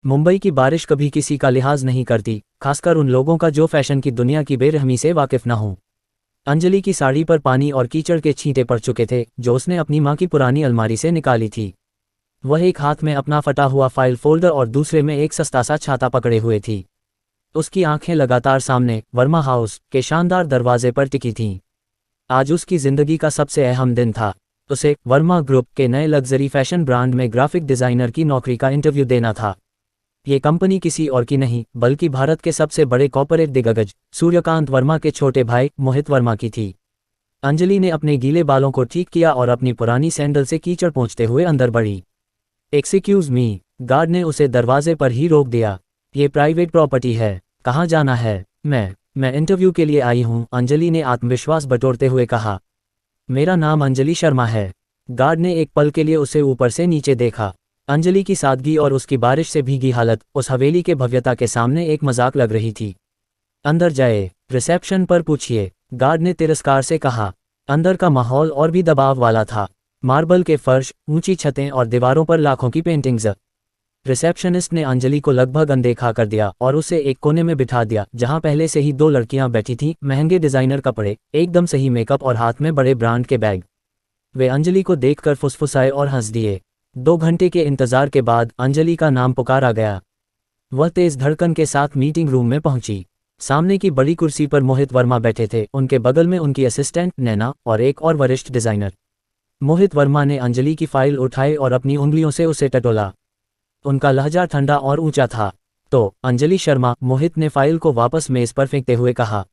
मुंबई की बारिश कभी किसी का लिहाज नहीं करती, खासकर उन लोगों का जो फैशन की दुनिया की बेरहमी से वाकिफ न हो। अंजलि की साड़ी पर पानी और कीचड़ के छींटे पड़ चुके थे, जो उसने अपनी माँ की पुरानी अलमारी से निकाली थी। वह एक हाथ में अपना फटा हुआ फाइल फोल्डर और दूसरे में एक सस्ता सा छाता पकड़े हुए थी। उसकी आंखें लगातार सामने वर्मा हाउस के शानदार दरवाजे पर टिकी थीं। आज उसकी जिंदगी का सबसे अहम दिन था। उसे वर्मा ग्रुप के नए लग्जरी फैशन ब्रांड में ग्राफिक डिजाइनर की नौकरी का इंटरव्यू देना था। ये कंपनी किसी और की नहीं, बल्कि भारत के सबसे बड़े कॉर्पोरेट दिग्गज सूर्यकांत वर्मा के छोटे भाई मोहित वर्मा की थी। अंजलि ने अपने गीले बालों को ठीक किया और अपनी पुरानी सैंडल से कीचड़ पोंछते हुए अंदर बढ़ी। एक्सक्यूज मी, गार्ड ने उसे दरवाजे पर ही रोक दिया। ये प्राइवेट प्रॉपर्टी है, कहाँ जाना है? मैं इंटरव्यू के लिए आई हूँ, अंजलि ने आत्मविश्वास बटोरते हुए कहा। मेरा नाम अंजलि शर्मा है। गार्ड ने एक पल के लिए उसे ऊपर से नीचे देखा। अंजलि की सादगी और उसकी बारिश से भीगी हालत उस हवेली के भव्यता के सामने एक मजाक लग रही थी। अंदर जाए, रिसेप्शन पर पूछिए, गार्ड ने तिरस्कार से कहा। अंदर का माहौल और भी दबाव वाला था। मार्बल के फर्श, ऊंची छतें और दीवारों पर लाखों की पेंटिंग्स। रिसेप्शनिस्ट ने अंजलि को लगभग अनदेखा कर दिया और उसे एक कोने में बिठा दिया, जहां पहले से ही दो लड़कियां बैठी थीं, महंगे डिजाइनर कपड़े, एकदम सही मेकअप और हाथ में बड़े ब्रांड के बैग। वे अंजलि को देखकर फुसफुसाए और हंस दिए। 2 घंटे के इंतजार के बाद अंजलि का नाम पुकारा गया। वह तेज धड़कन के साथ मीटिंग रूम में पहुंची। सामने की बड़ी कुर्सी पर मोहित वर्मा बैठे थे, उनके बगल में उनकी असिस्टेंट नैना और एक और वरिष्ठ डिजाइनर। मोहित वर्मा ने अंजलि की फाइल उठाई और अपनी उंगलियों से उसे टटोला। उनका लहजा ठंडा और ऊंचा था। तो अंजलि शर्मा, मोहित ने फाइल को वापस मेज पर फेंकते हुए कहा,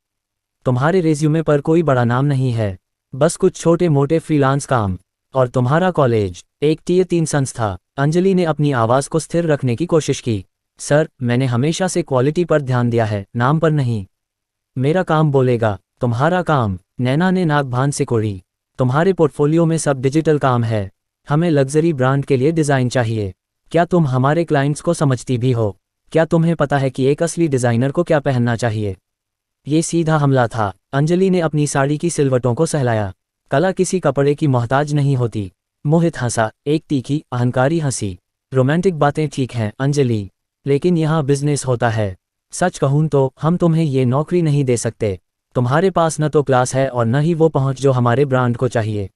तुम्हारे रेज्यूमे पर कोई बड़ा नाम नहीं है, बस कुछ छोटे मोटे फ्रीलांस काम। और तुम्हारा कॉलेज एक टियर 3 संस्था। अंजलि ने अपनी आवाज को स्थिर रखने की कोशिश की। सर, मैंने हमेशा से क्वालिटी पर ध्यान दिया है, नाम पर नहीं। मेरा काम बोलेगा। तुम्हारा काम? नैना ने नाक भान सिकोड़ी। तुम्हारे पोर्टफोलियो में सब डिजिटल काम है। हमें लग्जरी ब्रांड के लिए डिजाइन चाहिए। क्या तुम हमारे क्लाइंट्स को समझती भी हो? क्या तुम्हें पता है कि एक असली डिजाइनर को क्या पहनना चाहिए? ये सीधा हमला था। अंजलि ने अपनी साड़ी की सिलवटों को सहलाया। कला किसी कपड़े की मोहताज नहीं होती। मोहित हंसा, एक तीखी, अहंकारी हंसी। रोमांटिक बातें ठीक हैं अंजलि, लेकिन यहाँ बिजनेस होता है। सच कहूँ तो हम तुम्हें ये नौकरी नहीं दे सकते। तुम्हारे पास न तो क्लास है और न ही वो पहुँच जो हमारे ब्रांड को चाहिए।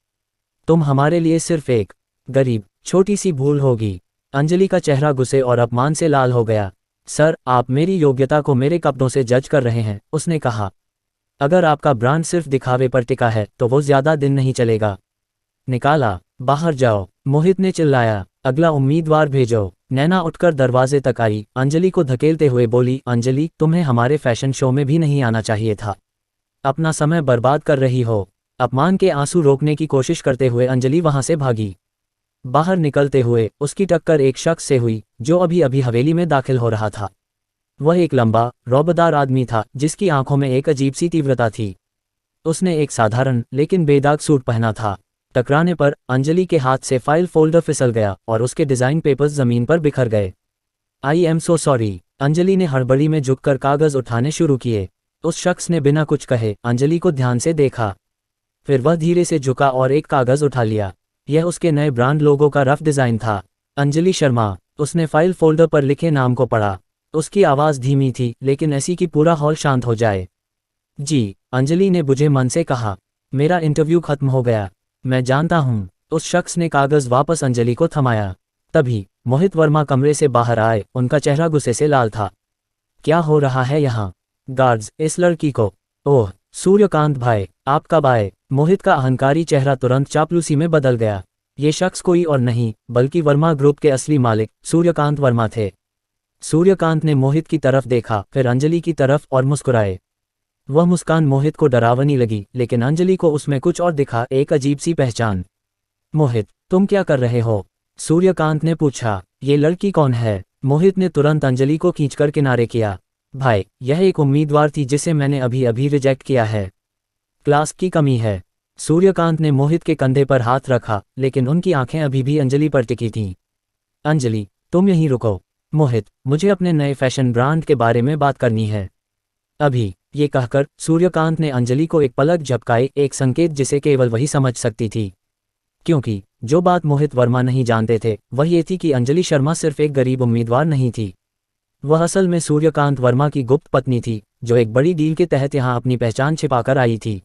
तुम हमारे लिए सिर्फ एक गरीब, छोटी सी भूल होगी। अंजलि का चेहरा गुस्से और अपमान से लाल हो गया। सर, आप मेरी योग्यता को मेरे कपड़ों से जज कर रहे हैं, उसने कहा। अगर आपका ब्रांड सिर्फ दिखावे पर टिका है तो वो ज्यादा दिन नहीं चलेगा। निकाला, बाहर जाओ, मोहित ने चिल्लाया। अगला उम्मीदवार भेजो। नैना उठकर दरवाजे तक आई, अंजलि को धकेलते हुए बोली, अंजलि, तुम्हें हमारे फैशन शो में भी नहीं आना चाहिए था। अपना समय बर्बाद कर रही हो। अपमान के आंसू रोकने की कोशिश करते हुए अंजलि वहां से भागी। बाहर निकलते हुए उसकी टक्कर एक शख्स से हुई जो अभी अभी हवेली में दाखिल हो रहा था। वह एक लंबा, रौबदार आदमी था जिसकी आंखों में एक अजीब सी तीव्रता थी। उसने एक साधारण लेकिन बेदाग सूट पहना था। टकराने पर अंजलि के हाथ से फाइल फोल्डर फिसल गया और उसके डिजाइन पेपर्स जमीन पर बिखर गए। I am so sorry. Anjali ने हड़बड़ी में झुककर कागज उठाने शुरू किए। उस शख्स ने बिना कुछ कहे अंजलि को ध्यान से देखा। फिर वह धीरे से झुका और एक कागज उठा लिया। यह उसके नए ब्रांड लोगो का रफ डिजाइन था। अंजलि शर्मा। उसने फाइल फोल्डर पर लिखे नाम को पढ़ा। उसकी आवाज धीमी थी, लेकिन ऐसी कि पूरा हॉल शांत हो जाए। जी, अंजलि ने बुझे मन से कहा। मेरा इंटरव्यू खत्म हो गया। मैं जानता हूँ। उस शख्स ने कागज वापस अंजलि को थमाया। तभी मोहित वर्मा कमरे से बाहर आए, उनका चेहरा गुस्से से लाल था। क्या हो रहा है यहाँ? गार्ड्स, इस लड़की को। ओह, सूर्यकांत भाई, आप कब आए? मोहित का अहंकारी चेहरा तुरंत चापलूसी में बदल गया। ये शख्स कोई और नहीं बल्कि वर्मा ग्रुप के असली मालिक सूर्यकांत वर्मा थे। सूर्यकांत ने मोहित की तरफ देखा, फिर अंजलि की तरफ और मुस्कुराए। वह मुस्कान मोहित को डरावनी लगी, लेकिन अंजलि को उसमें कुछ और दिखा, एक अजीब सी पहचान। मोहित, तुम क्या कर रहे हो? सूर्यकांत ने पूछा। ये लड़की कौन है? मोहित ने तुरंत अंजलि को खींचकर किनारे किया। भाई, यह एक उम्मीदवार थी जिसे मैंने अभी अभी रिजेक्ट किया है। क्लास की कमी है। सूर्यकांत ने मोहित के कंधे पर हाथ रखा, लेकिन उनकी आंखें अभी भी अंजलि पर टिकी थीं। अंजलि, तुम यहीं रुको। मोहित, मुझे अपने नए फैशन ब्रांड के बारे में बात करनी है अभी। ये कहकर सूर्यकांत ने अंजलि को एक पलक झपकाई, एक संकेत जिसे केवल वही समझ सकती थी। क्योंकि जो बात मोहित वर्मा नहीं जानते थे वह ये थी कि अंजलि शर्मा सिर्फ एक गरीब उम्मीदवार नहीं थी, वह असल में सूर्यकांत वर्मा की गुप्त पत्नी थी, जो एक बड़ी डील के तहत यहाँ अपनी पहचान छिपाकर आई थी।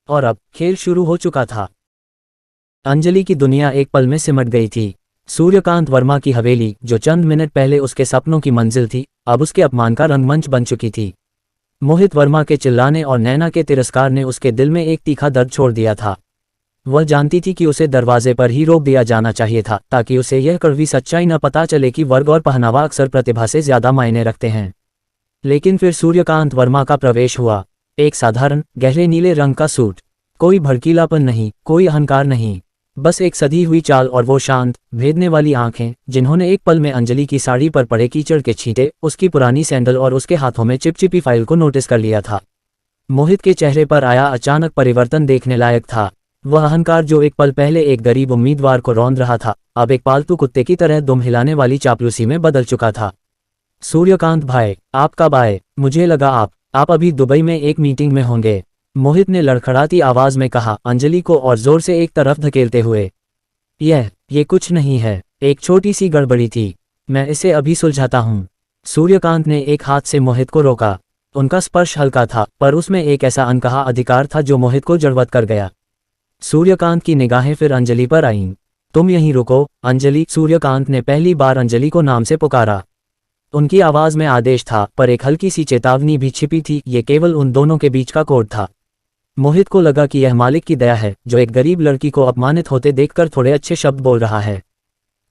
और अब खेल शुरू हो चुका था। अंजलि की दुनिया एक पल में सिमट गई थी। सूर्यकांत वर्मा की हवेली, जो चंद मिनट पहले उसके सपनों की मंजिल थी, अब उसके अपमान का रंगमंच बन चुकी थी। मोहित वर्मा के चिल्लाने और नैना के तिरस्कार ने उसके दिल में एक तीखा दर्द छोड़ दिया था। वह जानती थी कि उसे दरवाजे पर ही रोक दिया जाना चाहिए था, ताकि उसे यह कड़वी सच्चाई न पता चले कि वर्ग और पहनावा अक्सर प्रतिभा से ज्यादा मायने रखते हैं। लेकिन फिर सूर्यकांत वर्मा का प्रवेश हुआ। एक साधारण गहरे नीले रंग का सूट। कोई भड़कीलापन नहीं, कोई अहंकार नहीं, बस एक सधी हुई चाल और वो शांत, भेदने वाली आंखें, जिन्होंने एक पल में अंजलि की साड़ी पर पड़े कीचड़ के छींटे, उसकी पुरानी सैंडल और उसके हाथों में चिपचिपी फाइल को नोटिस कर लिया था। मोहित के चेहरे पर आया अचानक परिवर्तन देखने लायक था। वह अहंकार जो एक पल पहले एक गरीब उम्मीदवार को रौंद रहा था, अब एक पालतू कुत्ते की तरह दुम हिलाने वाली चापलूसी में बदल चुका था। सूर्यकांत भाई, आप कब आए? मुझे लगा आप अभी दुबई में एक मीटिंग में होंगे, मोहित ने लड़खड़ाती आवाज में कहा, अंजलि को और जोर से एक तरफ धकेलते हुए। ये कुछ नहीं है, एक छोटी सी गड़बड़ी थी, मैं इसे अभी सुलझाता हूँ। सूर्यकांत ने एक हाथ से मोहित को रोका। उनका स्पर्श हल्का था, पर उसमें एक ऐसा अनकहा अधिकार था जो मोहित को जड़वत कर गया। सूर्यकांत की निगाहें फिर अंजलि पर आईं। तुम यहीं रुको, अंजलि। सूर्यकांत ने पहली बार अंजलि को नाम से पुकारा। उनकी आवाज में आदेश था, पर एक हल्की सी चेतावनी भी छिपी थी। ये केवल उन दोनों के बीच का कोड था। मोहित को लगा कि यह मालिक की दया है, जो एक गरीब लड़की को अपमानित होते देखकर थोड़े अच्छे शब्द बोल रहा है।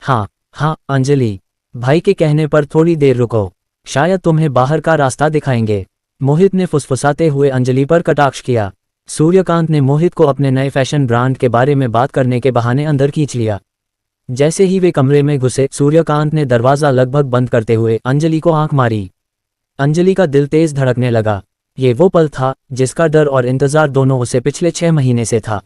हाँ अंजलि, भाई के कहने पर थोड़ी देर रुको, शायद तुम्हें बाहर का रास्ता दिखाएंगे, मोहित ने फुसफुसाते हुए अंजलि पर कटाक्ष किया। सूर्यकांत ने मोहित को अपने नए फैशन ब्रांड के बारे में बात करने के बहाने अंदर खींच लिया। जैसे ही वे कमरे में घुसे, सूर्यकांत ने दरवाजा लगभग बंद करते हुए अंजलि को आंख मारी। अंजलि का दिल तेज धड़कने लगा। ये वो पल था जिसका डर और इंतजार दोनों उसे पिछले 6 महीने से था।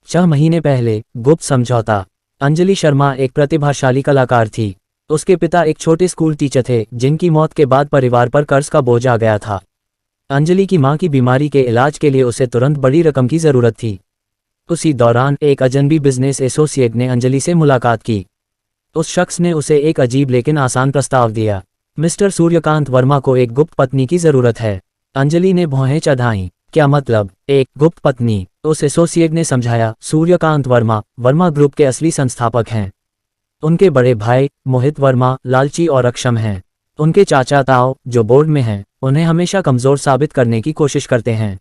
6 महीने पहले गुप्त समझौता। अंजलि शर्मा एक प्रतिभाशाली कलाकार थी। उसके पिता एक छोटे स्कूल टीचर थे, जिनकी मौत के बाद परिवार पर कर्ज का बोझ आ गया था। अंजलि की मां की बीमारी के इलाज के लिए उसे तुरंत बड़ी रकम की जरूरत थी। उसी दौरान एक अजनबी बिजनेस एसोसिएट ने अंजलि से मुलाकात की। उस शख्स ने उसे एक अजीब लेकिन आसान प्रस्ताव दिया। मिस्टर सूर्यकांत वर्मा को एक गुप्त पत्नी की जरूरत है। अंजलि ने भौहें चढ़ाईं। क्या मतलब, एक गुप्त पत्नी? उस एसोसिएट ने समझाया, सूर्यकांत वर्मा ग्रुप के असली संस्थापक हैं। उनके बड़े भाई मोहित वर्मा लालची और अक्षम हैं। उनके चाचा ताओ, जो बोर्ड में हैं, उन्हें हमेशा कमजोर साबित करने की कोशिश करते हैं।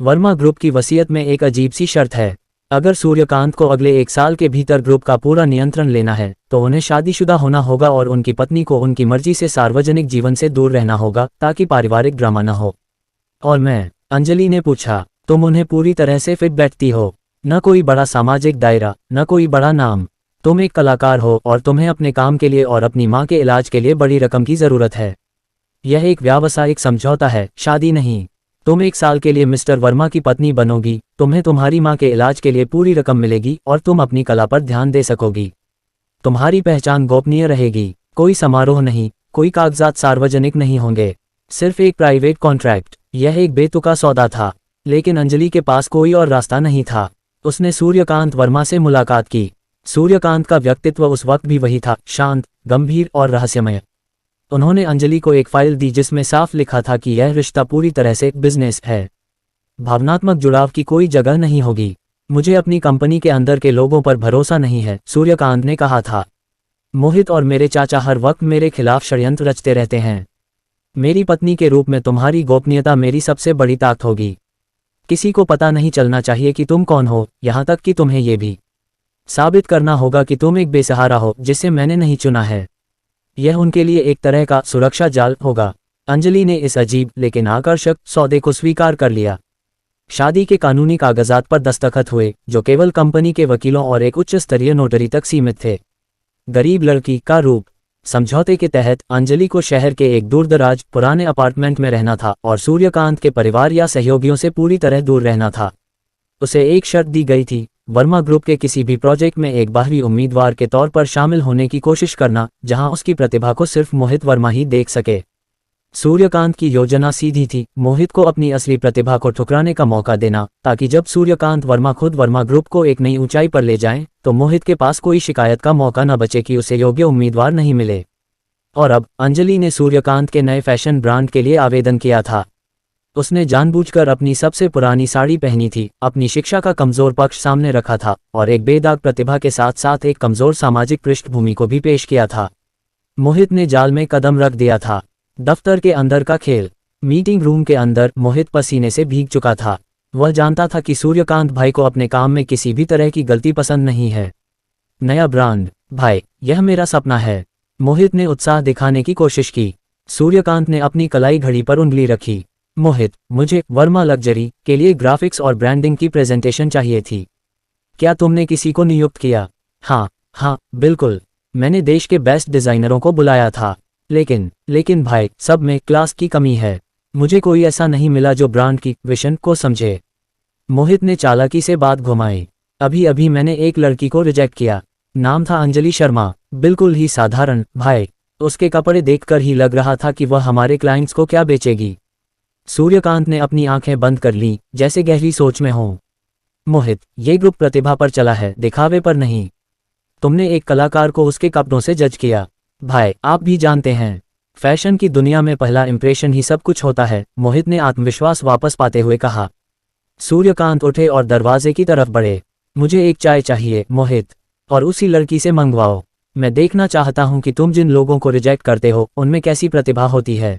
वर्मा ग्रुप की वसीयत में एक अजीब सी शर्त है। अगर सूर्यकांत को अगले 1 साल के भीतर ग्रुप का पूरा नियंत्रण लेना है, तो उन्हें शादीशुदा होना होगा और उनकी पत्नी को उनकी मर्जी से सार्वजनिक जीवन से दूर रहना होगा, ताकि पारिवारिक ड्रामा न हो। और मैं, अंजलि ने पूछा, तुम उन्हें पूरी तरह से फिट बैठती हो? न कोई बड़ा सामाजिक दायरा, न कोई बड़ा नाम। तुम एक कलाकार हो और तुम्हें अपने काम के लिए और अपनी माँ के इलाज के लिए बड़ी रकम की जरूरत है। यह एक व्यावसायिक समझौता है, शादी नहीं। तुम 1 साल के लिए मिस्टर वर्मा की पत्नी बनोगी, तुम्हें तुम्हारी माँ के इलाज के लिए पूरी रकम मिलेगी और तुम अपनी कला पर ध्यान दे सकोगी। तुम्हारी पहचान गोपनीय रहेगी। कोई समारोह नहीं, कोई कागजात सार्वजनिक नहीं होंगे, सिर्फ एक प्राइवेट कॉन्ट्रैक्ट। यह एक बेतुका सौदा था, लेकिन अंजलि के पास कोई और रास्ता नहीं था। उसने सूर्यकांत वर्मा से मुलाकात की। सूर्यकांत का व्यक्तित्व उस वक्त भी वही था, शांत, गंभीर और रहस्यमय। उन्होंने अंजलि को एक फाइल दी जिसमें साफ लिखा था कि यह रिश्ता पूरी तरह से बिजनेस है। भावनात्मक जुड़ाव की कोई जगह नहीं होगी। मुझे अपनी कंपनी के अंदर के लोगों पर भरोसा नहीं है, सूर्यकांत ने कहा था। मोहित और मेरे चाचा हर वक्त मेरे खिलाफ षड्यंत्र रचते रहते हैं। मेरी पत्नी के रूप में तुम्हारी गोपनीयता मेरी सबसे बड़ी ताकत होगी। किसी को पता नहीं चलना चाहिए कि तुम कौन हो, यहाँ तक कि तुम्हें यह भी साबित करना होगा कि तुम एक बेसहारा हो जिसे मैंने नहीं चुना है। यह उनके लिए एक तरह का सुरक्षा जाल होगा। अंजलि ने इस अजीब लेकिन आकर्षक सौदे को स्वीकार कर लिया। शादी के कानूनी कागजात पर दस्तखत हुए, जो केवल कंपनी के वकीलों और एक उच्च स्तरीय नोटरी तक सीमित थे। गरीब लड़की का रूप। समझौते के तहत अंजलि को शहर के एक दूरदराज पुराने अपार्टमेंट में रहना था और सूर्यकांत के परिवार या सहयोगियों से पूरी तरह दूर रहना था। उसे एक शर्त दी गई थी, वर्मा ग्रुप के किसी भी प्रोजेक्ट में एक बाहरी उम्मीदवार के तौर पर शामिल होने की कोशिश करना, जहां उसकी प्रतिभा को सिर्फ मोहित वर्मा ही देख सके। सूर्यकांत की योजना सीधी थी, मोहित को अपनी असली प्रतिभा को ठुकराने का मौका देना, ताकि जब सूर्यकांत वर्मा खुद वर्मा ग्रुप को एक नई ऊंचाई पर ले जाएं, तो मोहित के पास कोई शिकायत का मौका न बचे कि उसे योग्य उम्मीदवार नहीं मिले। और अब अंजलि ने सूर्यकांत के नए फैशन ब्रांड के लिए आवेदन किया था। उसने जानबूझकर अपनी सबसे पुरानी साड़ी पहनी थी, अपनी शिक्षा का कमजोर पक्ष सामने रखा था और एक बेदाग प्रतिभा के साथ साथ एक कमजोर सामाजिक पृष्ठभूमि को भी पेश किया था। मोहित ने जाल में कदम रख दिया था। दफ्तर के अंदर का खेल। मीटिंग रूम के अंदर मोहित पसीने से भीग चुका था। वह जानता था कि सूर्यकांत भाई को अपने काम में किसी भी तरह की गलती पसंद नहीं है। नया ब्रांड, भाई, यह मेरा सपना है। मोहित ने उत्साह दिखाने की कोशिश की। सूर्यकांत ने अपनी कलाई घड़ी पर उंगली रखी। मोहित, मुझे वर्मा लग्जरी के लिए ग्राफिक्स और ब्रांडिंग की प्रेजेंटेशन चाहिए थी। क्या तुमने किसी को नियुक्त किया? हाँ, बिल्कुल। मैंने देश के बेस्ट डिजाइनरों को बुलाया था। लेकिन भाई, सब में क्लास की कमी है। मुझे कोई ऐसा नहीं मिला जो ब्रांड की विजन को समझे। मोहित ने चालाकी से बात घुमाई। अभी मैंने एक लड़की को रिजेक्ट किया। नाम था अंजलि शर्मा। बिल्कुल ही साधारण, भाई। उसके कपड़े देखकर ही लग रहा था कि वह हमारे क्लाइंट्स को क्या बेचेगी। सूर्यकांत ने अपनी आंखें बंद कर लीं, जैसे गहरी सोच में हो। मोहित, ये ग्रुप प्रतिभा पर चला है, दिखावे पर नहीं। तुमने एक कलाकार को उसके कपड़ों से जज किया। भाई, आप भी जानते हैं, फैशन की दुनिया में पहला इंप्रेशन ही सब कुछ होता है। मोहित ने आत्मविश्वास वापस पाते हुए कहा। सूर्यकांत उठे और दरवाजे की तरफ बढ़े। मुझे एक चाय चाहिए, मोहित, और उसी लड़की से मंगवाओ। मैं देखना चाहता हूं कि तुम जिन लोगों को रिजेक्ट करते हो उनमें कैसी प्रतिभा होती है।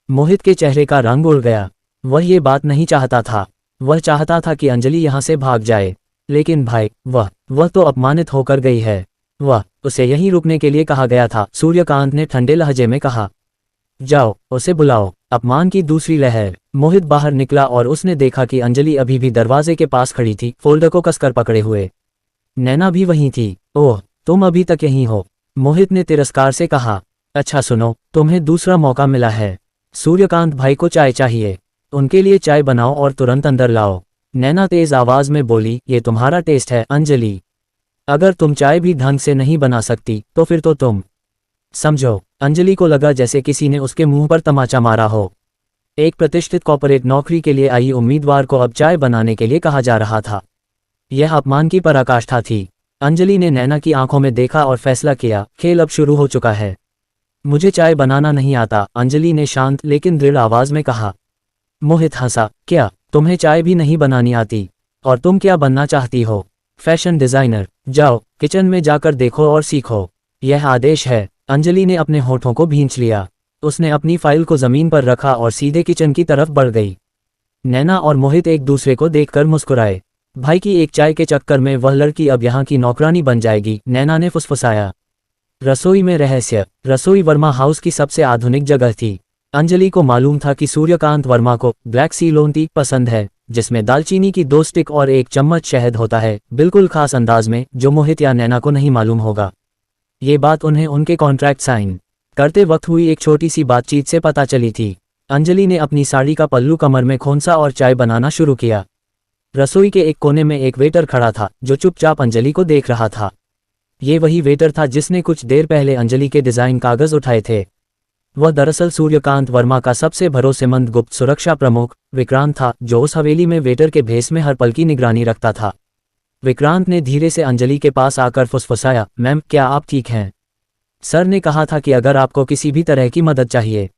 मोहित के चेहरे का रंग उड़ गया। वह ये बात नहीं चाहता था। वह चाहता था कि अंजलि यहां से भाग जाए। लेकिन भाई, वह तो अपमानित होकर गई है। उसे यहीं रुकने के लिए कहा गया था। सूर्यकांत ने ठंडे लहजे में कहा। जाओ, उसे बुलाओ। अपमान की दूसरी लहर। मोहित बाहर निकला और उसने देखा कि अंजलि अभी भी दरवाजे के पास खड़ी थी, फोल्डर को कसकर पकड़े हुए। नैना भी वहीं थी। ओह, तुम अभी तक यहीं हो? मोहित ने तिरस्कार से कहा। अच्छा सुनो, तुम्हें दूसरा मौका मिला है। सूर्यकांत भाई को चाय चाहिए। उनके लिए चाय बनाओ और तुरंत अंदर लाओ। नैना तेज आवाज में बोली। ये तुम्हारा टेस्ट है अंजलि। अगर तुम चाय भी ढंग से नहीं बना सकती तो फिर तो तुम समझो। अंजलि को लगा जैसे किसी ने उसके मुंह पर तमाचा मारा हो। एक प्रतिष्ठित कॉर्पोरेट नौकरी के लिए आई उम्मीदवार को अब चाय बनाने के लिए कहा जा रहा था। यह अपमान की पराकाष्ठा थी। अंजलि ने नैना की आंखों में देखा और फैसला किया, खेल अब शुरू हो चुका है। मुझे चाय बनाना नहीं आता, अंजलि ने शांत लेकिन दृढ़ आवाज में कहा। मोहित हंसा। क्या तुम्हें चाय भी नहीं बनानी आती? और तुम क्या बनना चाहती हो? Fashion designer. जाओ, किचन में जाकर देखो और सीखो। यह आदेश है। अंजलि ने अपने होठों को भींच लिया। उसने अपनी फाइल को जमीन पर रखा और सीधे किचन की तरफ बढ़ गई। नैना और मोहित एक दूसरे को देखकर मुस्कुराए। भाई की एक चाय के चक्कर में वह लड़की अब यहाँ की नौकरानी बन जाएगी, नैना ने फुसफुसाया। रसोई में रहस्य। रसोई वर्मा हाउस की सबसे आधुनिक जगह थी। अंजलि को मालूम था कि सूर्यकांत वर्मा को ब्लैक सीलोन टी पसंद है, जिसमें दालचीनी की 2 स्टिक और 1 चम्मच शहद होता है, बिल्कुल खास अंदाज में, जो मोहित या नैना को नहीं मालूम होगा। ये बात उन्हें उनके कॉन्ट्रैक्ट साइन करते वक्त हुई एक छोटी सी बातचीत से पता चली थी। अंजलि ने अपनी साड़ी का पल्लू कमर में खोंसा और चाय बनाना शुरू किया। रसोई के एक कोने में एक वेटर खड़ा था, जो चुपचाप अंजलि को देख रहा था। ये वही वेटर था जिसने कुछ देर पहले अंजलि के डिजाइन कागज उठाए थे। वह दरअसल सूर्यकांत वर्मा का सबसे भरोसेमंद गुप्त सुरक्षा प्रमुख विक्रांत था, जो उस हवेली में वेटर के भेस में हर पल की निगरानी रखता था। विक्रांत ने धीरे से अंजलि के पास आकर फुसफुसाया। मैम, क्या आप ठीक हैं? सर ने कहा था कि अगर आपको किसी भी तरह की मदद चाहिए।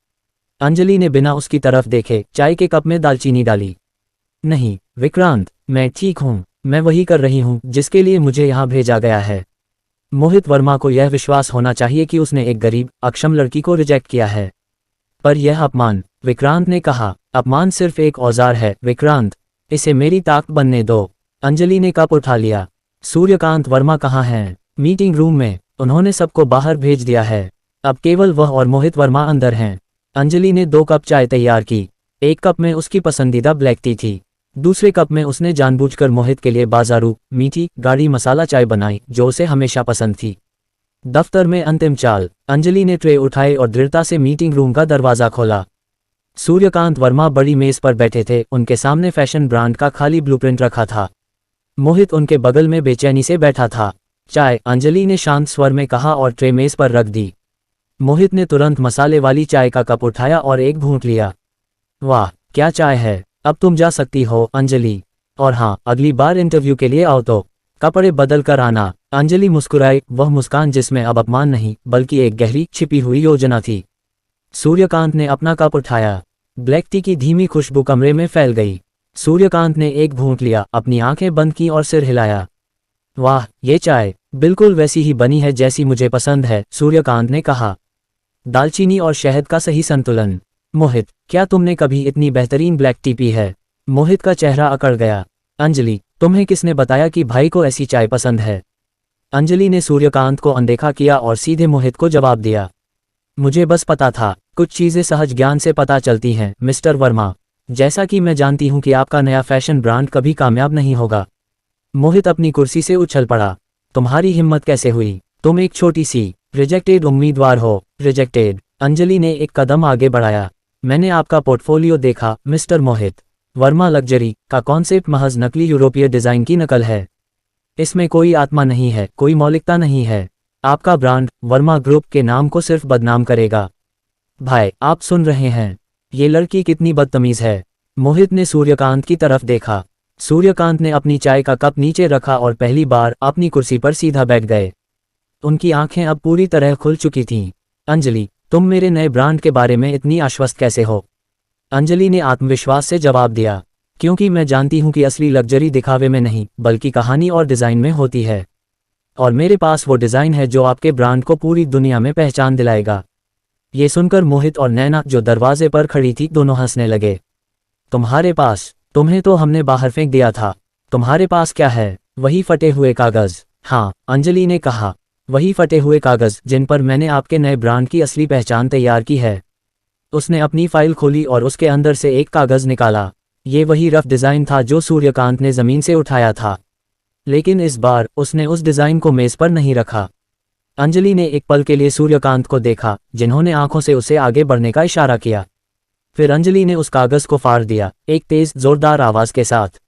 अंजलि ने बिना उसकी तरफ देखे चाय के कप में दालचीनी डाली। नहीं विक्रांत, मैं ठीक हूँ। मैं वही कर रही हूँ जिसके लिए मुझे यहाँ भेजा गया है। मोहित वर्मा को यह विश्वास होना चाहिए कि उसने एक गरीब अक्षम लड़की को रिजेक्ट किया है। पर यह अपमान, विक्रांत ने कहा। अपमान सिर्फ एक औजार है विक्रांत, इसे मेरी ताकत बनने दो। अंजलि ने कप उठा लिया। सूर्यकांत वर्मा कहाँ हैं? मीटिंग रूम में। उन्होंने सबको बाहर भेज दिया है। अब केवल वह और मोहित वर्मा अंदर हैं। अंजलि ने 2 कप चाय तैयार की। एक कप में उसकी पसंदीदा ब्लैक टी थी। दूसरे कप में उसने जानबूझकर मोहित के लिए बाजारू मीठी गाढ़ी मसाला चाय बनाई, जो उसे हमेशा पसंद थी। दफ्तर में अंतिम चाल। अंजलि ने ट्रे उठाए और दृढ़ता से मीटिंग रूम का दरवाजा खोला। सूर्यकांत वर्मा बड़ी मेज पर बैठे थे। उनके सामने फैशन ब्रांड का खाली ब्लूप्रिंट रखा था। मोहित उनके बगल में बेचैनी से बैठा था। चाय, अंजलि ने शांत स्वर में कहा और ट्रे मेज पर रख दी। मोहित ने तुरंत मसाले वाली चाय का कप उठाया और एक घूंट लिया। वाह, क्या चाय है। अब तुम जा सकती हो अंजलि। और हाँ, अगली बार इंटरव्यू के लिए आओ तो। कपड़े बदल कर आना। अंजलि मुस्कुराई, वह मुस्कान जिसमें अब अपमान नहीं बल्कि एक गहरी छिपी हुई योजना थी। सूर्यकांत ने अपना कप उठाया। ब्लैक टी की धीमी खुशबू कमरे में फैल गई। सूर्यकांत ने एक घूंट लिया, अपनी आंखें बंद की और सिर हिलाया। वाह, ये चाय बिल्कुल वैसी ही बनी है जैसी मुझे पसंद है, सूर्यकांत ने कहा। दालचीनी और शहद का सही संतुलन। मोहित, क्या तुमने कभी इतनी बेहतरीन ब्लैक टी पी है? मोहित का चेहरा अकड़ गया। अंजलि, तुम्हें किसने बताया कि भाई को ऐसी चाय पसंद है? अंजलि ने सूर्यकांत को अनदेखा किया और सीधे मोहित को जवाब दिया। मुझे बस पता था, कुछ चीजें सहज ज्ञान से पता चलती हैं, मिस्टर वर्मा। जैसा कि मैं जानती हूं कि आपका नया फैशन ब्रांड कभी कामयाब नहीं होगा। मोहित अपनी कुर्सी से उछल पड़ा। तुम्हारी हिम्मत कैसे हुई? तुम एक छोटी सी रिजेक्टेड उम्मीदवार हो। रिजेक्टेड? अंजलि ने एक कदम आगे बढ़ाया। मैंने आपका पोर्टफोलियो देखा, मिस्टर मोहित। वर्मा लग्जरी का कॉन्सेप्ट महज नकली यूरोपीय डिजाइन की नकल है। इसमें कोई आत्मा नहीं है, कोई मौलिकता नहीं है। आपका ब्रांड वर्मा ग्रुप के नाम को सिर्फ बदनाम करेगा। भाई, आप सुन रहे हैं? ये लड़की कितनी बदतमीज है। मोहित ने सूर्यकांत की तरफ देखा। सूर्यकांत ने अपनी चाय का कप नीचे रखा और पहली बार अपनी कुर्सी पर सीधा बैठ गए। उनकी आंखें अब पूरी तरह खुल चुकी थीं। अंजलि, तुम मेरे नए ब्रांड के बारे में इतनी आश्वस्त कैसे हो? अंजलि ने आत्मविश्वास से जवाब दिया। क्योंकि मैं जानती हूं कि असली लग्जरी दिखावे में नहीं बल्कि कहानी और डिज़ाइन में होती है। और मेरे पास वो डिज़ाइन है जो आपके ब्रांड को पूरी दुनिया में पहचान दिलाएगा। ये सुनकर मोहित और नैना जो दरवाजे पर खड़ी थी दोनों हंसने लगे। तुम्हारे पास? तुम्हें तो हमने बाहर फेंक दिया था। तुम्हारे पास क्या है? वही फटे हुए कागज। हाँ, अंजलि ने कहा, वही फटे हुए कागज जिन पर मैंने आपके नए ब्रांड की असली पहचान तैयार की है। उसने अपनी फाइल खोली और उसके अंदर से एक कागज निकाला। ये वही रफ डिज़ाइन था जो सूर्यकांत ने ज़मीन से उठाया था। लेकिन इस बार उसने उस डिज़ाइन को मेज़ पर नहीं रखा। अंजलि ने एक पल के लिए सूर्यकांत को देखा, जिन्होंने आंखों से उसे आगे बढ़ने का इशारा किया। फिर अंजलि ने उस कागज को फाड़ दिया, एक तेज जोरदार आवाज के साथ।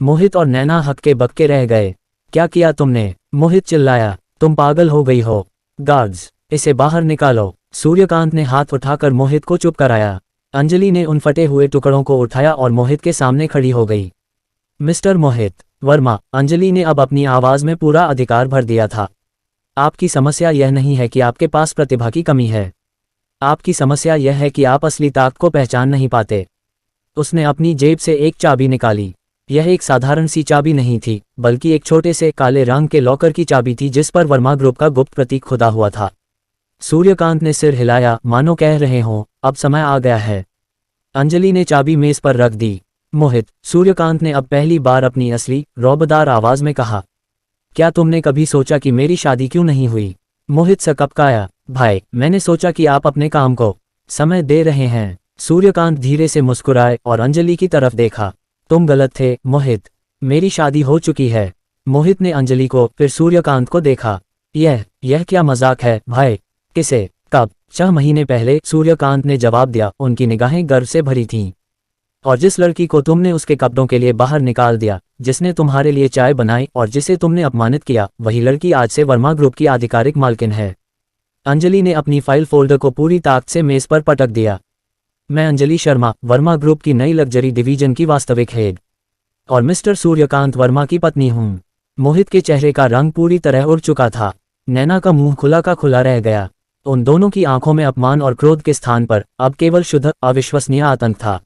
मोहित और नैना हक्के बक्के रह गए। क्या किया तुमने? मोहित चिल्लाया। तुम पागल हो गई हो। गार्ड्स, इसे बाहर निकालो। सूर्यकांत ने हाथ उठाकर मोहित को चुप कराया। अंजलि ने उन फटे हुए टुकड़ों को उठाया और मोहित के सामने खड़ी हो गई। मिस्टर मोहित वर्मा, अंजलि ने अब अपनी आवाज में पूरा अधिकार भर दिया था। आपकी समस्या यह नहीं है कि आपके पास प्रतिभा की कमी है। आपकी समस्या यह है कि आप असली ताकत को पहचान नहीं पाते। उसने अपनी जेब से एक चाबी निकाली। यह एक साधारण सी चाबी नहीं थी, बल्कि एक छोटे से काले रंग के लॉकर की चाबी थी जिस पर वर्मा ग्रुप का गुप्त प्रतीक खुदा हुआ था। सूर्यकांत ने सिर हिलाया, मानो कह रहे हों, अब समय आ गया है। अंजलि ने चाबी मेज पर रख दी। मोहित, सूर्यकांत ने अब पहली बार अपनी असली रौबदार आवाज में कहा, क्या तुमने कभी सोचा कि मेरी शादी क्यों नहीं हुई? मोहित सकपकाया। भाई, मैंने सोचा कि आप अपने काम को समय दे रहे हैं। सूर्यकांत धीरे से मुस्कुराए और अंजलि की तरफ देखा। तुम गलत थे मोहित, मेरी शादी हो चुकी है। मोहित ने अंजलि को फिर सूर्यकांत को देखा। यह क्या मजाक है भाई? किसे? कब? 6 महीने पहले, सूर्यकांत ने जवाब दिया। उनकी निगाहें गर्व से भरी थीं। और जिस लड़की को तुमने उसके कपड़ों के लिए बाहर निकाल दिया, जिसने तुम्हारे लिए चाय बनाई और जिसे तुमने अपमानित किया, वही लड़की आज से वर्मा ग्रुप की आधिकारिक मालकिन है। अंजलि ने अपनी फाइल फोल्डर को पूरी ताकत से मेज पर पटक दिया। मैं अंजलि शर्मा, वर्मा ग्रुप की नई लग्जरी डिवीजन की वास्तविक हेड और मिस्टर सूर्यकांत वर्मा की पत्नी हूँ। मोहित के चेहरे का रंग पूरी तरह उड़ चुका था। नैना का मुंह खुला का खुला रह गया। उन दोनों की आंखों में अपमान और क्रोध के स्थान पर अब केवल शुद्ध अविश्वसनीय आतंक था।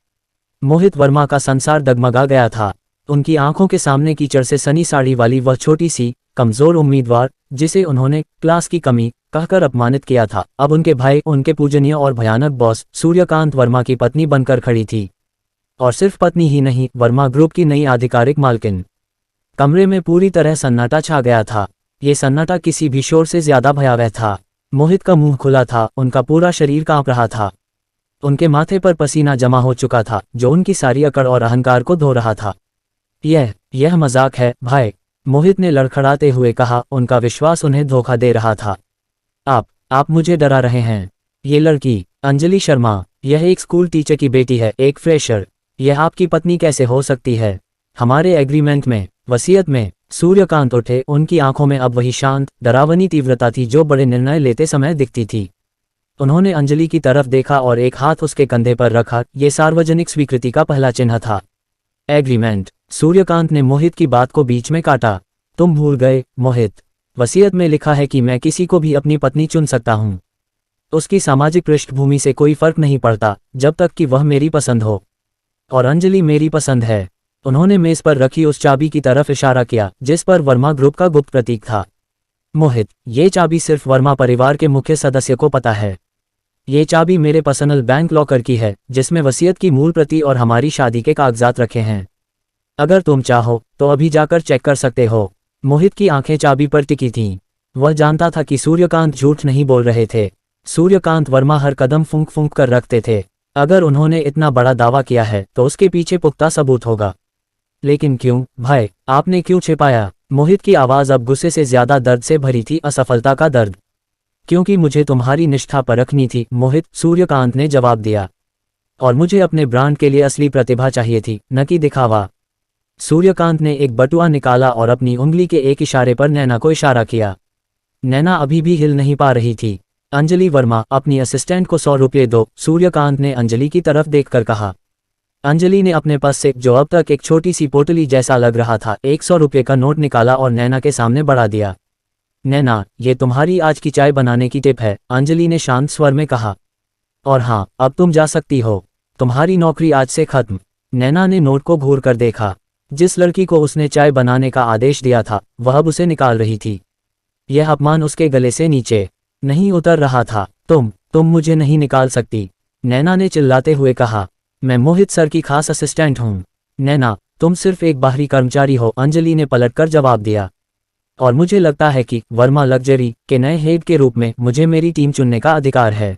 मोहित वर्मा का संसार डगमगा गया था। उनकी आंखों के सामने कीचड़ से सनी साड़ी वाली वह छोटी सी कमजोर उम्मीदवार, जिसे उन्होंने क्लास की कमी कहकर अपमानित किया था, अब उनके भाई, उनके पूजनीय और भयानक बॉस सूर्यकांत वर्मा की पत्नी बनकर खड़ी थी। और सिर्फ पत्नी ही नहीं, वर्मा ग्रुप की नई आधिकारिक मालकिन। कमरे में पूरी तरह सन्नाटा छा गया था। ये सन्नाटा किसी भी शोर से ज्यादा भयावह था। मोहित का मुंह खुला था, उनका पूरा शरीर कांप रहा था। उनके माथे पर पसीना जमा हो चुका था, जो उनकी सारी अकड़ और अहंकार को धो रहा था। यह मजाक है भाई, मोहित ने लड़खड़ाते हुए कहा। उनका विश्वास उन्हें धोखा दे रहा था। आप मुझे डरा रहे हैं। ये लड़की अंजलि शर्मा, यह एक स्कूल टीचर की बेटी है, एक फ्रेशर। यह आपकी पत्नी कैसे हो सकती है? हमारे एग्रीमेंट में, वसीयत में। सूर्यकांत उठे। उनकी आंखों में अब वही शांत, डरावनी तीव्रता थी जो बड़े निर्णय लेते समय दिखती थी। उन्होंने अंजलि की तरफ देखा और एक हाथ उसके कंधे पर रखा। ये सार्वजनिक स्वीकृति का पहला चिन्ह था। एग्रीमेंट। सूर्यकांत ने मोहित की बात को बीच में काटा। तुम भूल गए मोहित, वसीयत में लिखा है कि मैं किसी को भी अपनी पत्नी चुन सकता हूँ। उसकी सामाजिक पृष्ठभूमि से कोई फर्क नहीं पड़ता, जब तक कि वह मेरी पसंद हो। और अंजलि मेरी पसंद है। उन्होंने मेज पर रखी उस चाबी की तरफ इशारा किया जिस पर वर्मा ग्रुप का गुप्त प्रतीक था। मोहित, ये चाबी सिर्फ वर्मा परिवार के मुख्य सदस्य को पता है। ये चाबी मेरे पर्सनल बैंक लॉकर की है, जिसमें वसीयत की मूल प्रति और हमारी शादी के कागजात रखे हैं। अगर तुम चाहो तो अभी जाकर चेक कर सकते हो। मोहित की आंखें चाबी पर टिकी थीं। वह जानता था कि सूर्यकांत झूठ नहीं बोल रहे थे। सूर्यकांत वर्मा हर कदम फूंक फूंक कर रखते थे। अगर उन्होंने इतना बड़ा दावा किया है तो उसके पीछे पुख्ता सबूत होगा। लेकिन क्यों भाई, आपने क्यों छिपाया? मोहित की आवाज अब गुस्से से ज्यादा दर्द से भरी थी, असफलता का दर्द। क्योंकि मुझे तुम्हारी निष्ठा परखनी थी मोहित, सूर्यकांत ने जवाब दिया। और मुझे अपने ब्रांड के लिए असली प्रतिभा चाहिए थी, न कि दिखावा। सूर्यकांत ने एक बटुआ निकाला और अपनी उंगली के एक इशारे पर नैना को इशारा किया। नैना अभी भी हिल नहीं पा रही थी। अंजलि वर्मा, अपनी असिस्टेंट को 100 रुपये दो, सूर्यकांत ने अंजलि की तरफ देखकर कहा। अंजलि ने अपने पास से, जो अब तक एक छोटी सी पोटली जैसा लग रहा था, एक 100 रुपये का नोट निकाला और नैना के सामने बढ़ा दिया। नैना, ये तुम्हारी आज की चाय बनाने की टिप है, अंजलि ने शांत स्वर में कहा। और हाँ, अब तुम जा सकती हो। तुम्हारी नौकरी आज से खत्म। नैना ने नोट को घूर कर देखा। जिस लड़की को उसने चाय बनाने का आदेश दिया था, वह अब उसे निकाल रही थी। यह अपमान उसके गले से नीचे नहीं उतर रहा था। तुम मुझे नहीं निकाल सकती, नैना ने चिल्लाते हुए कहा। मैं मोहित सर की खास असिस्टेंट हूँ। नैना, तुम सिर्फ एक बाहरी कर्मचारी हो, अंजलि ने पलटकर जवाब दिया। और मुझे लगता है कि वर्मा लग्जरी के नए हेड के रूप में मुझे मेरी टीम चुनने का अधिकार है।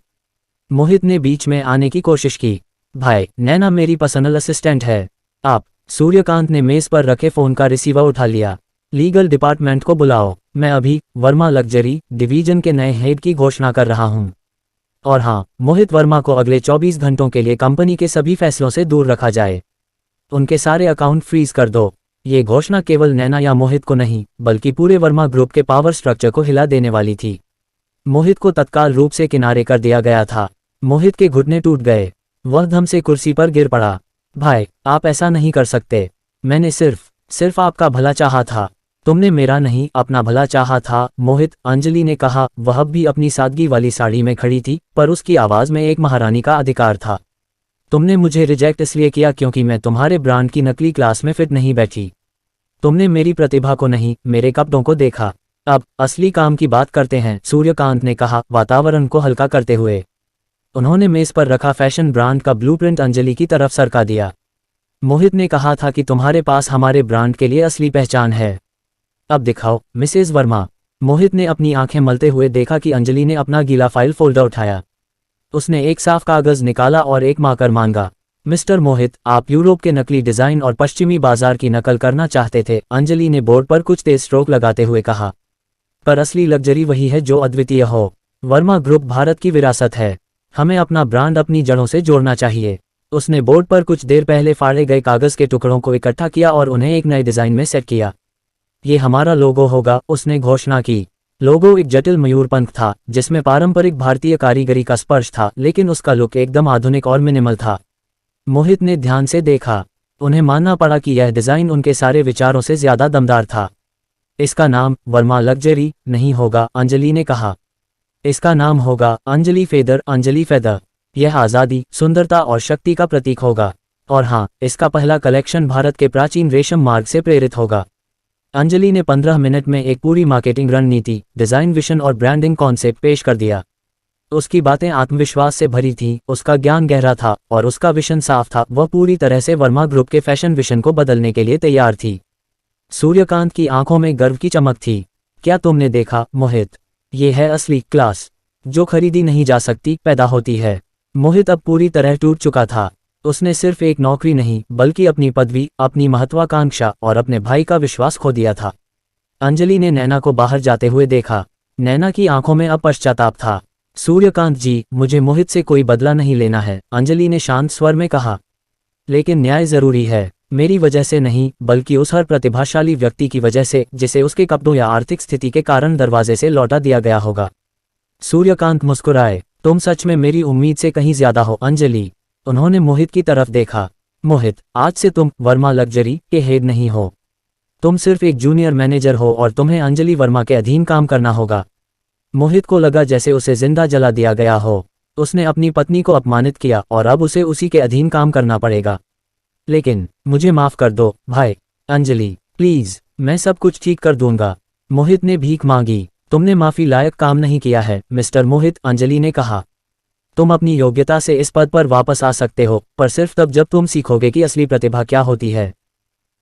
मोहित ने बीच में आने की कोशिश की। भाई, नैना मेरी पर्सनल असिस्टेंट है। आप। सूर्यकांत ने मेज पर रखे फोन का रिसीवर उठा लिया। लीगल डिपार्टमेंट को बुलाओ। मैं अभी वर्मा लग्जरी डिवीजन के नए हेड की घोषणा कर रहा हूं। और हाँ, मोहित वर्मा को अगले 24 घंटों के लिए कंपनी के सभी फैसलों से दूर रखा जाए। उनके सारे अकाउंट फ्रीज कर दो। ये घोषणा केवल नैना या मोहित को नहीं, बल्कि पूरे वर्मा ग्रुप के पावर स्ट्रक्चर को हिला देने वाली थी। मोहित को तत्काल रूप से किनारे कर दिया गया था। मोहित के घुटने टूट गए। वह धम से कुर्सी पर गिर पड़ा। भाई, आप ऐसा नहीं कर सकते। मैंने सिर्फ आपका भला चाहा था। तुमने मेरा नहीं, अपना भला चाहा था मोहित, अंजलि ने कहा। वह भी अपनी सादगी वाली साड़ी में खड़ी थी, पर उसकी आवाज में एक महारानी का अधिकार था। तुमने मुझे रिजेक्ट इसलिए किया क्योंकि मैं तुम्हारे ब्रांड की नकली क्लास में फिट नहीं बैठी। तुमने मेरी प्रतिभा को नहीं, मेरे कपड़ों को देखा। अब असली काम की बात करते हैं, सूर्यकांत ने कहा, वातावरण को हल्का करते हुए। उन्होंने मेज पर रखा फैशन ब्रांड का ब्लूप्रिंट अंजलि की तरफ सरका दिया। मोहित ने कहा था कि तुम्हारे पास हमारे ब्रांड के लिए असली पहचान है। अब दिखाओ मिसेज वर्मा। मोहित ने अपनी आंखें मलते हुए देखा कि अंजलि ने अपना गीला फाइल फोल्डर उठाया। उसने एक साफ कागज निकाला और एक मार्कर मांगा। मिस्टर मोहित, आप यूरोप के नकली डिजाइन और पश्चिमी बाजार की नकल करना चाहते थे, अंजलि ने बोर्ड पर कुछ तेज स्ट्रोक लगाते हुए कहा। पर असली लग्जरी वही है जो अद्वितीय हो। वर्मा ग्रुप भारत की विरासत है। हमें अपना ब्रांड अपनी जड़ों से जोड़ना चाहिए। उसने बोर्ड पर कुछ देर पहले फाड़े गए कागज के टुकड़ों को इकट्ठा किया और उन्हें एक नए डिजाइन में सेट किया। ये हमारा लोगो होगा, उसने घोषणा की। लोगो एक जटिल मयूरपंख था, जिसमें पारंपरिक भारतीय कारीगरी का स्पर्श था, लेकिन उसका लुक एकदम आधुनिक और मिनिमल था। मोहित ने ध्यान से देखा। उन्हें मानना पड़ा कि यह डिजाइन उनके सारे विचारों से ज्यादा दमदार था। इसका नाम वर्मा लग्जरी नहीं होगा, अंजलि ने कहा। इसका नाम होगा अंजलि फेदर। यह आज़ादी, सुंदरता और शक्ति का प्रतीक होगा। और हाँ, इसका पहला कलेक्शन भारत के प्राचीन रेशम मार्ग से प्रेरित होगा। अंजलि ने 15 मिनट में एक पूरी मार्केटिंग रणनीति, डिजाइन विशन और ब्रांडिंग कॉन्सेप्ट पेश कर दिया। उसकी बातें आत्मविश्वास से भरी थीं, उसका ज्ञान गहरा था और उसका विशन साफ था। वह पूरी तरह से वर्मा ग्रुप के फैशन विशन को बदलने के लिए तैयार थी। सूर्यकांत की आंखों में गर्व की चमक थी। क्या तुमने देखा मोहित? ये है असली क्लास, जो खरीदी नहीं जा सकती, पैदा होती है। मोहित अब पूरी तरह टूट चुका था। उसने सिर्फ एक नौकरी नहीं, बल्कि अपनी पदवी, अपनी महत्वाकांक्षा और अपने भाई का विश्वास खो दिया था। अंजलि ने नैना को बाहर जाते हुए देखा। नैना की आंखों में अब पश्चाताप था। सूर्यकांत जी, मुझे मोहित से कोई बदला नहीं लेना है, अंजलि ने शांत स्वर में कहा। लेकिन न्याय जरूरी है। मेरी वजह से नहीं, बल्कि उस हर प्रतिभाशाली व्यक्ति की वजह से, जिसे उसके कपड़ों या आर्थिक स्थिति के कारण दरवाजे से लौटा दिया गया होगा। सूर्यकांत मुस्कुराए। तुम सच में मेरी उम्मीद से कहीं ज्यादा हो अंजलि। उन्होंने मोहित की तरफ देखा। मोहित, आज से तुम वर्मा लग्जरी के हेड नहीं हो। तुम सिर्फ एक जूनियर मैनेजर हो और तुम्हें अंजलि वर्मा के अधीन काम करना होगा। मोहित को लगा जैसे उसे जिंदा जला दिया गया हो। उसने अपनी पत्नी को अपमानित किया और अब उसे उसी के अधीन काम करना पड़ेगा। लेकिन मुझे माफ कर दो भाई। अंजलि प्लीज, मैं सब कुछ ठीक कर दूंगा। मोहित ने भीख मांगी। तुमने माफी लायक काम नहीं किया है मिस्टर मोहित, अंजलि ने कहा। तुम अपनी योग्यता से इस पद पर वापस आ सकते हो, पर सिर्फ तब जब तुम सीखोगे कि असली प्रतिभा क्या होती है।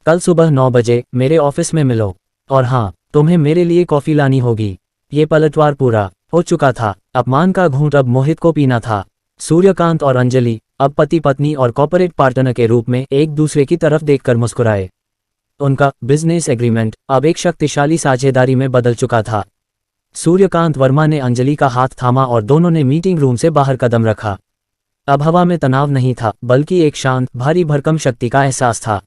कल सुबह 9 बजे मेरे ऑफिस में मिलो। और हाँ, तुम्हें मेरे लिए कॉफी लानी होगी। ये पलटवार पूरा हो चुका था। अपमान का घूंट अब मोहित को पीना था। सूर्यकांत और अंजलि अब पति पत्नी और कॉर्पोरेट पार्टनर के रूप में एक दूसरे की तरफ देखकर मुस्कुराए। उनका बिजनेस एग्रीमेंट अब एक शक्तिशाली साझेदारी में बदल चुका था। सूर्यकांत वर्मा ने अंजलि का हाथ थामा और दोनों ने मीटिंग रूम से बाहर कदम रखा। अब हवा में तनाव नहीं था, बल्कि एक शांत, भारी भरकम शक्ति का एहसास था।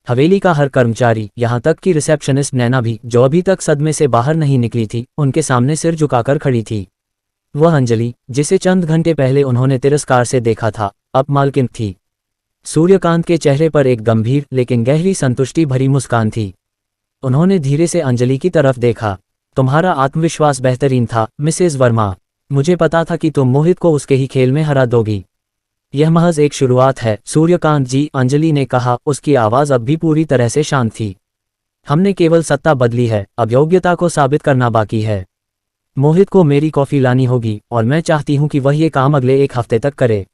हवेली का हर कर्मचारी, यहाँ तक कि रिसेप्शनिस्ट नैना भी, जो अभी तक सदमे से बाहर नहीं निकली थी, उनके सामने सिर झुकाकर खड़ी थी। वह अंजलि, जिसे चंद घंटे पहले उन्होंने तिरस्कार से देखा था, अब मालकिन थी। सूर्यकांत के चेहरे पर एक गंभीर लेकिन गहरी संतुष्टि भरी मुस्कान थी। उन्होंने धीरे से अंजलि की तरफ देखा। तुम्हारा आत्मविश्वास बेहतरीन था मिसेज वर्मा। मुझे पता था कि तुम मोहित को उसके ही खेल में हरा दोगी। यह महज एक शुरुआत है सूर्यकांत जी, अंजलि ने कहा। उसकी आवाज़ अब भी पूरी तरह से शांत थी। हमने केवल सत्ता बदली है, अब योग्यता को साबित करना बाकी है। मोहित को मेरी कॉफी लानी होगी और मैं चाहती हूं कि वह ये काम अगले 1 हफ्ते तक करे।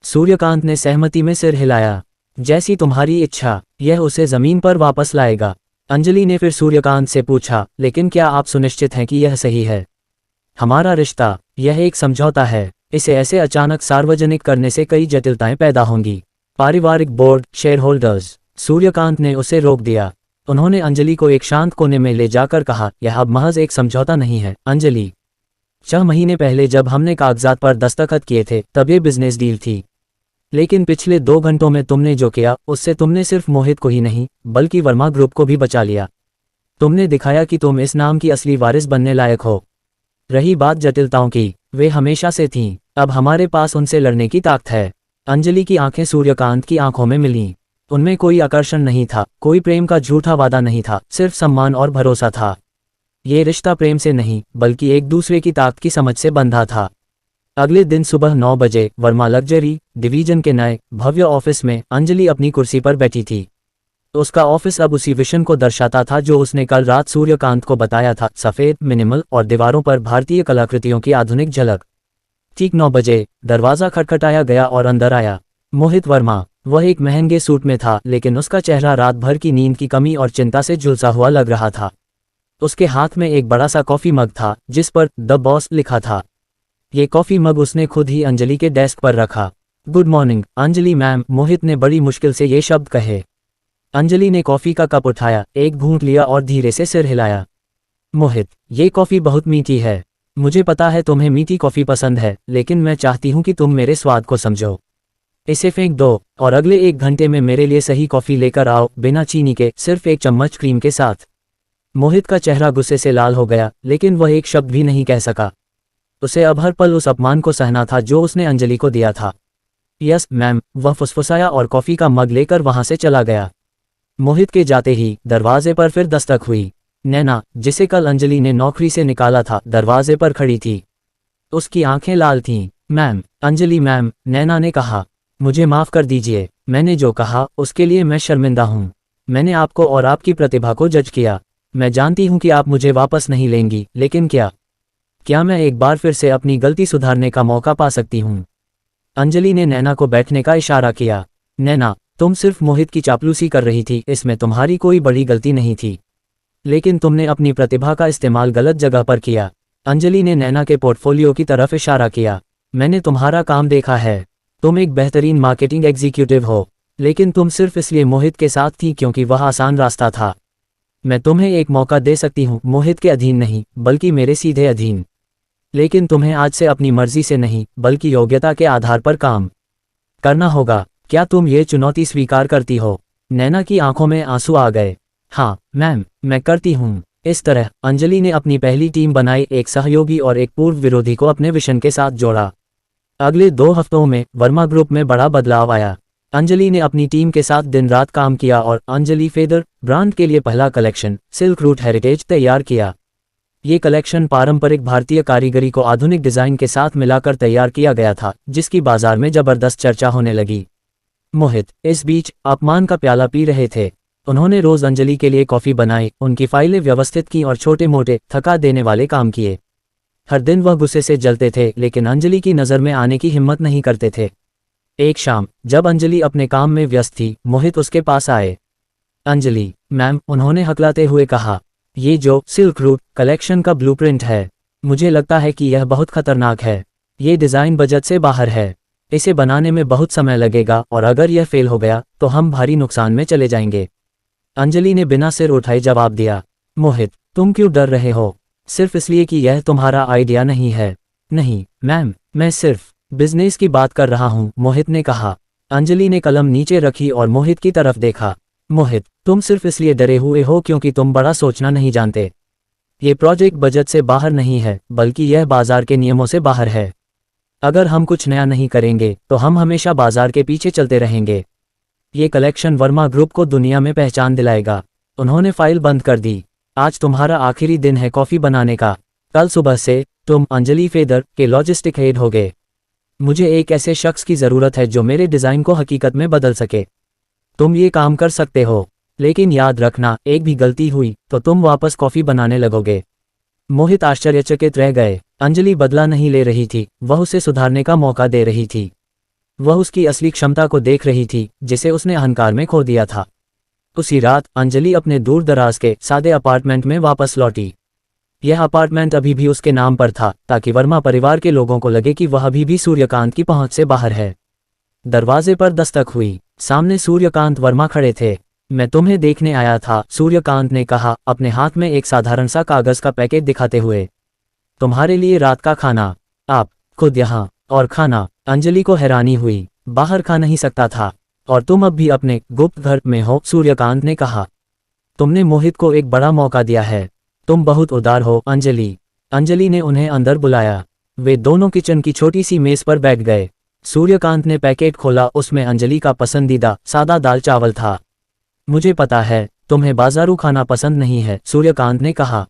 सूर्यकांत ने सहमति में सिर हिलाया। जैसी तुम्हारी इच्छा। यह उसे जमीन पर वापस लाएगा। अंजलि ने फिर सूर्यकांत से पूछा, लेकिन क्या आप सुनिश्चित हैं कि यह सही है? हमारा रिश्ता, यह एक समझौता है। इसे ऐसे अचानक सार्वजनिक करने से कई जटिलताएं पैदा होंगी। पारिवारिक बोर्ड, शेयर होल्डर्स। सूर्यकांत ने उसे रोक दिया। उन्होंने अंजलि को एक शांत कोने में ले जाकर कहा, यह अब महज एक समझौता नहीं है अंजलि। 6 महीने पहले जब हमने कागजात पर दस्तखत किए थे, तब ये बिजनेस डील थी। लेकिन पिछले 2 घंटों में तुमने जो किया, उससे तुमने सिर्फ मोहित को ही नहीं, बल्कि वर्मा ग्रुप को भी बचा लिया। तुमने दिखाया कि तुम इस नाम की असली वारिस बनने लायक हो। रही बात जटिलताओं की, वे हमेशा से थीं। अब हमारे पास उनसे लड़ने की ताकत है। अंजलि की आंखें सूर्यकांत की आंखों में मिलीं। उनमें कोई आकर्षण नहीं था, कोई प्रेम का झूठा वादा नहीं था, सिर्फ सम्मान और भरोसा था। ये रिश्ता प्रेम से नहीं, बल्कि एक दूसरे की ताकत की समझ से बंधा था। अगले दिन सुबह 9 बजे वर्मा लग्जरी डिवीजन के नए भव्य ऑफिस में अंजलि अपनी कुर्सी पर बैठी थी। उसका ऑफिस अब उसी विजन को दर्शाता था जो उसने कल रात सूर्यकांत को बताया था, सफ़ेद, मिनिमल और दीवारों पर भारतीय कलाकृतियों की आधुनिक झलक। ठीक 9 बजे दरवाज़ा खटखटाया गया और अंदर आया मोहित वर्मा। वह एक महंगे सूट में था, लेकिन उसका चेहरा रात भर की नींद की कमी और चिंता से झुलसा हुआ लग रहा था। उसके हाथ में एक बड़ा सा कॉफ़ी मग था, जिस पर द बॉस लिखा था। ये कॉफ़ी मग उसने खुद ही अंजलि के डेस्क पर रखा। गुड मॉर्निंग अंजलि मैम, मोहित ने बड़ी मुश्किल से ये शब्द कहे। अंजलि ने कॉफ़ी का कप उठाया, एक घूंट लिया और धीरे से सिर हिलाया। मोहित, ये कॉफ़ी बहुत मीठी है। मुझे पता है तुम्हें मीठी कॉफ़ी पसंद है, लेकिन मैं चाहती हूँ कि तुम मेरे स्वाद को समझो। इसे फेंक दो और अगले 1 घंटे में मेरे लिए सही कॉफ़ी लेकर आओ, बिना चीनी के, सिर्फ 1 चम्मच क्रीम के साथ। मोहित का चेहरा गुस्से से लाल हो गया, लेकिन वह एक शब्द भी नहीं कह सका। उसे अब हर पल उस अपमान को सहना था जो उसने अंजलि को दिया था। यस मैम, वह फुसफुसाया और कॉफ़ी का मग लेकर वहां से चला गया। मोहित के जाते ही दरवाजे पर फिर दस्तक हुई। नैना, जिसे कल अंजलि ने नौकरी से निकाला था, दरवाजे पर खड़ी थी। उसकी आंखें लाल थीं। मैम, अंजलि मैम, नैना ने कहा, मुझे माफ़ कर दीजिए। मैंने जो कहा उसके लिए मैं शर्मिंदा हूँ। मैंने आपको और आपकी प्रतिभा को जज किया। मैं जानती हूँ कि आप मुझे वापस नहीं लेंगी, लेकिन क्या मैं एक बार फिर से अपनी गलती सुधारने का मौका पा सकती हूँ? अंजलि ने नैना को बैठने का इशारा किया। नैना, तुम सिर्फ मोहित की चापलूसी कर रही थी, इसमें तुम्हारी कोई बड़ी गलती नहीं थी। लेकिन तुमने अपनी प्रतिभा का इस्तेमाल गलत जगह पर किया। अंजलि ने नैना के पोर्टफोलियो की तरफ इशारा किया। मैंने तुम्हारा काम देखा है। तुम एक बेहतरीन मार्केटिंग एग्जीक्यूटिव हो, लेकिन तुम सिर्फ इसलिए मोहित के साथ थी क्योंकि वह आसान रास्ता था। मैं तुम्हें एक मौका दे सकती हूँ, मोहित के अधीन नहीं, बल्कि मेरे सीधे अधीन। लेकिन तुम्हें आज से अपनी मर्जी से नहीं, बल्कि योग्यता के आधार पर काम करना होगा। क्या तुम ये चुनौती स्वीकार करती हो? नैना की आंखों में आंसू आ गए। हाँ मैम, मैं करती हूँ। इस तरह अंजलि ने अपनी पहली टीम बनाई, एक सहयोगी और एक पूर्व विरोधी को अपने विजन के साथ जोड़ा। अगले 2 हफ्तों में वर्मा ग्रुप में बड़ा बदलाव आया। अंजलि ने अपनी टीम के साथ दिन रात काम किया और अंजलि फेदर ब्रांड के लिए पहला कलेक्शन सिल्क रूट हेरिटेज तैयार किया। ये कलेक्शन पारंपरिक भारतीय कारीगरी को आधुनिक डिजाइन के साथ मिलाकर तैयार किया गया था, जिसकी बाजार में जबरदस्त चर्चा होने लगी। मोहित इस बीच अपमान का प्याला पी रहे थे। उन्होंने रोज अंजलि के लिए कॉफी बनाई, उनकी फाइलें व्यवस्थित की और छोटे मोटे थका देने वाले काम किए। हर दिन वह गुस्से से जलते थे, लेकिन अंजलि की नज़र में आने की हिम्मत नहीं करते थे। एक शाम जब अंजलि अपने काम में व्यस्त थी, मोहित उसके पास आए। अंजलि मैम, उन्होंने हकलाते हुए कहा, ये जो सिल्क रूट कलेक्शन का ब्लूप्रिंट है, मुझे लगता है कि यह बहुत खतरनाक है। ये डिज़ाइन बजट से बाहर है, इसे बनाने में बहुत समय लगेगा और अगर यह फेल हो गया तो हम भारी नुकसान में चले जाएंगे। अंजलि ने बिना सिर उठाए जवाब दिया, मोहित तुम क्यों डर रहे हो? सिर्फ इसलिए कि यह तुम्हारा आइडिया नहीं है? नहीं मैम, मैं सिर्फ बिजनेस की बात कर रहा हूँ, मोहित ने कहा। अंजलि ने कलम नीचे रखी और मोहित की तरफ देखा। मोहित, तुम सिर्फ इसलिए डरे हुए हो क्योंकि तुम बड़ा सोचना नहीं जानते। ये प्रोजेक्ट बजट से बाहर नहीं है, बल्कि यह बाजार के नियमों से बाहर है। अगर हम कुछ नया नहीं करेंगे तो हम हमेशा बाजार के पीछे चलते रहेंगे। ये कलेक्शन वर्मा ग्रुप को दुनिया में पहचान दिलाएगा। उन्होंने फाइल बंद कर दी। आज तुम्हारा आखिरी दिन है कॉफी बनाने का। कल सुबह से तुम अंजलि फेदर के लॉजिस्टिक हेड होगे। मुझे एक ऐसे शख्स की ज़रूरत है जो मेरे डिज़ाइन को हकीकत में बदल सके। तुम ये काम कर सकते हो, लेकिन याद रखना, एक भी गलती हुई तो तुम वापस कॉफ़ी बनाने लगोगे। मोहित आश्चर्यचकित रह गए। अंजलि बदला नहीं ले रही थी, वह उसे सुधारने का मौका दे रही थी। वह उसकी असली क्षमता को देख रही थी, जिसे उसने अहंकार में खो दिया था। उसी रात अंजलि अपने दूर दराज के सादे अपार्टमेंट में वापस लौटी। यह अपार्टमेंट अभी भी उसके नाम पर था, ताकि वर्मा परिवार के लोगों को लगे कि वह अभी भी सूर्यकांत की पहुंच से बाहर है। दरवाजे पर दस्तक हुई। सामने सूर्यकांत वर्मा खड़े थे। मैं तुम्हें देखने आया था, सूर्यकांत ने कहा, अपने हाथ में एक साधारण सा कागज का पैकेट दिखाते हुए। तुम्हारे लिए रात का खाना। आप खुद यहाँ? और खाना? अंजलि को हैरानी हुई। बाहर खा नहीं सकता था? और तुम अब भी अपने गुप्त घर में हो, सूर्यकांत ने कहा। तुमने मोहित को एक बड़ा मौका दिया है। तुम बहुत उदार हो, अंजलि। अंजलि ने उन्हें अंदर बुलाया। वे दोनों किचन की छोटी सी मेज पर बैठ गए। सूर्यकांत ने पैकेट खोला। उसमें अंजलि का पसंदीदा सादा दाल चावल था। मुझे पता है तुम्हें बाजारू खाना पसंद नहीं है, सूर्यकांत ने कहा।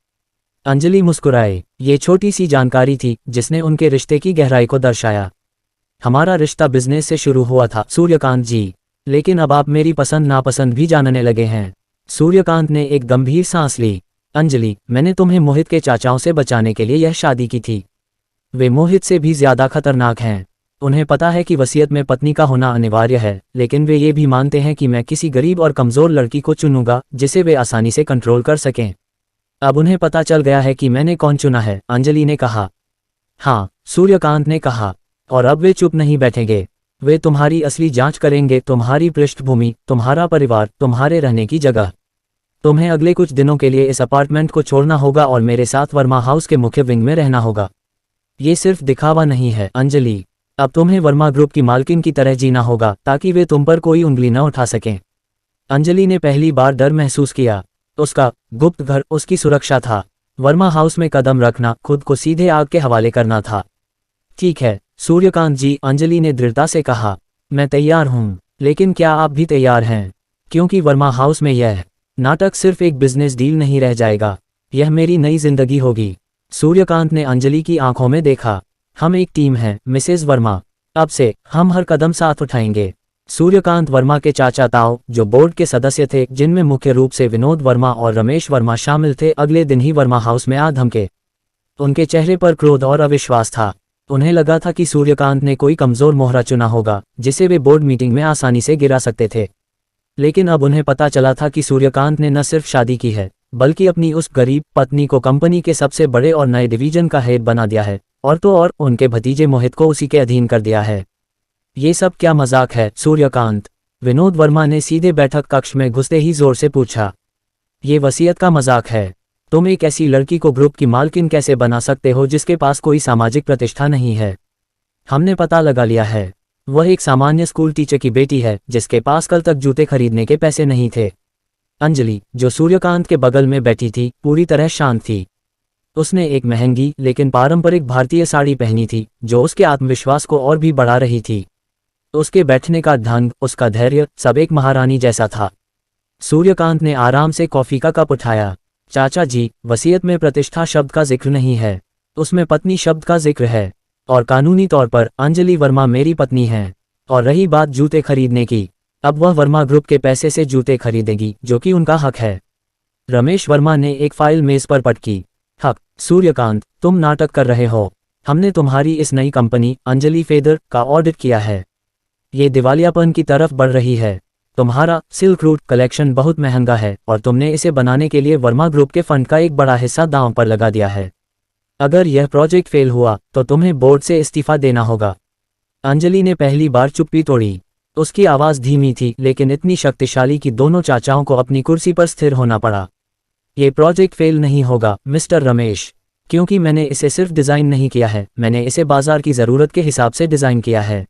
अंजलि मुस्कुराए। ये छोटी सी जानकारी थी जिसने उनके रिश्ते की गहराई को दर्शाया। हमारा रिश्ता बिजनेस से शुरू हुआ था, सूर्यकांत जी, लेकिन अब आप मेरी पसंद नापसंद भी जानने लगे हैं। सूर्यकांत ने एक गंभीर सांस ली। अंजलि, मैंने तुम्हें मोहित के चाचाओं से बचाने के लिए यह शादी की थी। वे मोहित से भी ज्यादा खतरनाक हैं। उन्हें पता है कि वसीयत में पत्नी का होना अनिवार्य है, लेकिन वे ये भी मानते हैं कि मैं किसी गरीब और कमज़ोर लड़की को चुनूंगा जिसे वे आसानी से कंट्रोल कर सकें। अब उन्हें पता चल गया है कि मैंने कौन चुना है, अंजलि ने कहा। हाँ, सूर्यकांत ने कहा। और अब वे चुप नहीं बैठेंगे। वे तुम्हारी असली जांच करेंगे, तुम्हारी पृष्ठभूमि, तुम्हारा परिवार, तुम्हारे रहने की जगह। तुम्हें अगले कुछ दिनों के लिए इस अपार्टमेंट को छोड़ना होगा और मेरे साथ वर्मा हाउस के मुख्य विंग में रहना होगा। ये सिर्फ दिखावा नहीं है, अंजलि। अब तुम्हें वर्मा ग्रुप की मालकिन की तरह जीना होगा, ताकि वे तुम पर कोई उंगली न उठा सकें। अंजलि ने पहली बार डर महसूस किया। उसका गुप्त घर उसकी सुरक्षा था। वर्मा हाउस में कदम रखना खुद को सीधे आग के हवाले करना था। ठीक है सूर्यकांत जी, अंजलि ने दृढ़ता से कहा। मैं तैयार हूँ, लेकिन क्या आप भी तैयार हैं? क्योंकि वर्मा हाउस में यह नाटक सिर्फ एक बिजनेस डील नहीं रह जाएगा, यह मेरी नई जिंदगी होगी। सूर्यकांत ने अंजलि की आंखों में देखा। हम एक टीम हैं, मिसेज वर्मा। अब से हम हर कदम साथ उठाएंगे। सूर्यकांत वर्मा के चाचा ताओ, जो बोर्ड के सदस्य थे, जिनमें मुख्य रूप से विनोद वर्मा और रमेश वर्मा शामिल थे, अगले दिन ही वर्मा हाउस में आ धमके। उनके चेहरे पर क्रोध और अविश्वास था। उन्हें लगा था कि सूर्यकांत ने कोई कमजोर मोहरा चुना होगा जिसे वे बोर्ड मीटिंग में आसानी से गिरा सकते थे। लेकिन अब उन्हें पता चला था कि सूर्यकांत ने न सिर्फ शादी की है, बल्कि अपनी उस गरीब पत्नी को कंपनी के सबसे बड़े और नए डिवीजन का हेड बना दिया है, और तो और उनके भतीजे मोहित को उसी के अधीन कर दिया है। ये सब क्या मजाक है, सूर्यकांत? विनोद वर्मा ने सीधे बैठक कक्ष में घुसते ही जोर से पूछा। ये वसीयत का मजाक है। तुम एक ऐसी लड़की को ग्रुप की मालकिन कैसे बना सकते हो जिसके पास कोई सामाजिक प्रतिष्ठा नहीं है? हमने पता लगा लिया है, वह एक सामान्य स्कूल टीचर की बेटी है जिसके पास कल तक जूते खरीदने के पैसे नहीं थे। अंजलि, जो सूर्यकांत के बगल में बैठी थी, पूरी तरह शांत थी। उसने एक महंगी लेकिन पारंपरिक भारतीय साड़ी पहनी थी, जो उसके आत्मविश्वास को और भी बढ़ा रही थी। उसके बैठने का ढंग, उसका धैर्य, सब एक महारानी जैसा था। सूर्यकांत ने आराम से कॉफी का कप उठाया। चाचा जी, वसीयत में प्रतिष्ठा शब्द का जिक्र नहीं है, उसमें पत्नी शब्द का जिक्र है, और कानूनी तौर पर अंजलि वर्मा मेरी पत्नी है। और रही बात जूते खरीदने की, अब वह वर्मा ग्रुप के पैसे से जूते खरीदेगी, जो कि उनका हक है। रमेश वर्मा ने एक फाइल मेज पर पटकी। हक, सूर्यकांत, तुम नाटक कर रहे हो। हमने तुम्हारी इस नई कंपनी अंजलि फेदर का ऑडिट किया है। ये दिवालियापन की तरफ बढ़ रही है। तुम्हारा सिल्क रूट कलेक्शन बहुत महंगा है और तुमने इसे बनाने के लिए वर्मा ग्रुप के फंड का एक बड़ा हिस्सा दांव पर लगा दिया है। अगर यह प्रोजेक्ट फेल हुआ तो तुम्हें बोर्ड से इस्तीफा देना होगा। अंजलि ने पहली बार चुप्पी तोड़ी। उसकी आवाज़ धीमी थी लेकिन इतनी शक्तिशाली कि दोनों चाचाओं को अपनी कुर्सी पर स्थिर होना पड़ा। ये प्रोजेक्ट फेल नहीं होगा मिस्टर रमेश, क्योंकि मैंने इसे सिर्फ डिज़ाइन नहीं किया है, मैंने इसे बाजार की ज़रूरत के हिसाब से डिज़ाइन किया है।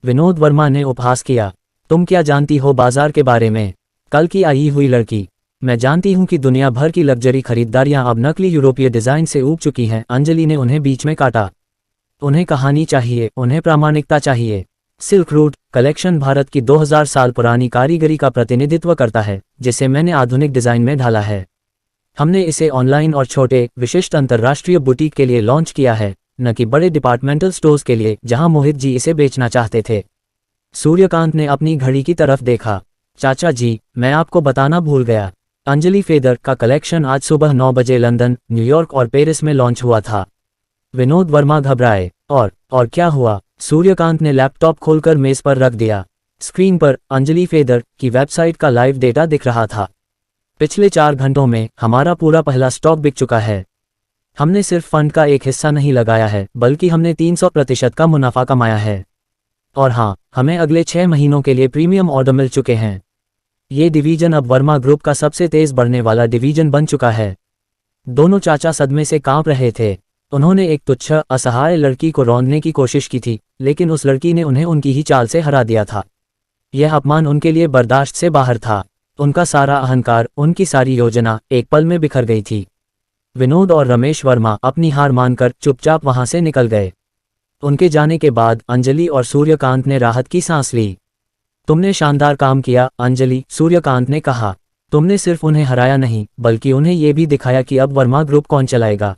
विनोद वर्मा ने उपहास किया। तुम क्या जानती हो बाजार के बारे में? कल की आई हुई लड़की। मैं जानती हूं कि दुनिया भर की लग्जरी खरीदारियां अब नकली यूरोपीय डिज़ाइन से ऊब चुकी हैं। अंजलि ने उन्हें बीच में काटा। उन्हें कहानी चाहिए, उन्हें प्रामाणिकता चाहिए। सिल्क रूट कलेक्शन भारत की 2000 साल पुरानी कारीगरी का प्रतिनिधित्व करता है, जिसे मैंने आधुनिक डिज़ाइन में ढाला है। हमने इसे ऑनलाइन और छोटे विशिष्ट अंतर्राष्ट्रीय बुटीक के लिए लॉन्च किया है, न कि बड़े डिपार्टमेंटल स्टोर्स के लिए जहां मोहित जी इसे बेचना चाहते थे। सूर्यकांत ने अपनी घड़ी की तरफ देखा। चाचा जी, मैं आपको बताना भूल गया, अंजलि फेदर का कलेक्शन आज सुबह 9 बजे लंदन, न्यूयॉर्क और पेरिस में लॉन्च हुआ था। विनोद वर्मा घबराए। और क्या हुआ? सूर्यकांत ने लैपटॉप खोलकर मेज पर रख दिया। स्क्रीन पर अंजलि फेदर की वेबसाइट का लाइव डेटा दिख रहा था। पिछले 4 घंटों में हमारा पूरा पहला स्टॉक बिक चुका है। हमने सिर्फ फंड का एक हिस्सा नहीं लगाया है, बल्कि हमने 300% का मुनाफा कमाया है। और हाँ, हमें अगले 6 महीनों के लिए प्रीमियम ऑर्डर मिल चुके हैं। ये डिवीजन अब वर्मा ग्रुप का सबसे तेज बढ़ने वाला डिवीजन बन चुका है। दोनों चाचा सदमे से कांप रहे थे। उन्होंने एक तुच्छ असहाय लड़की को रौंदने की कोशिश की थी, लेकिन उस लड़की ने उन्हें उनकी ही चाल से हरा दिया था। यह अपमान उनके लिए बर्दाश्त से बाहर था। उनका सारा अहंकार, उनकी सारी योजना एक पल में बिखर गई थी। विनोद और रमेश वर्मा अपनी हार मानकर चुपचाप वहां से निकल गए। उनके जाने के बाद अंजलि और सूर्यकांत ने राहत की सांस ली। तुमने शानदार काम किया अंजलि, सूर्यकांत ने कहा। तुमने सिर्फ उन्हें हराया नहीं, बल्कि उन्हें यह भी दिखाया कि अब वर्मा ग्रुप कौन चलाएगा।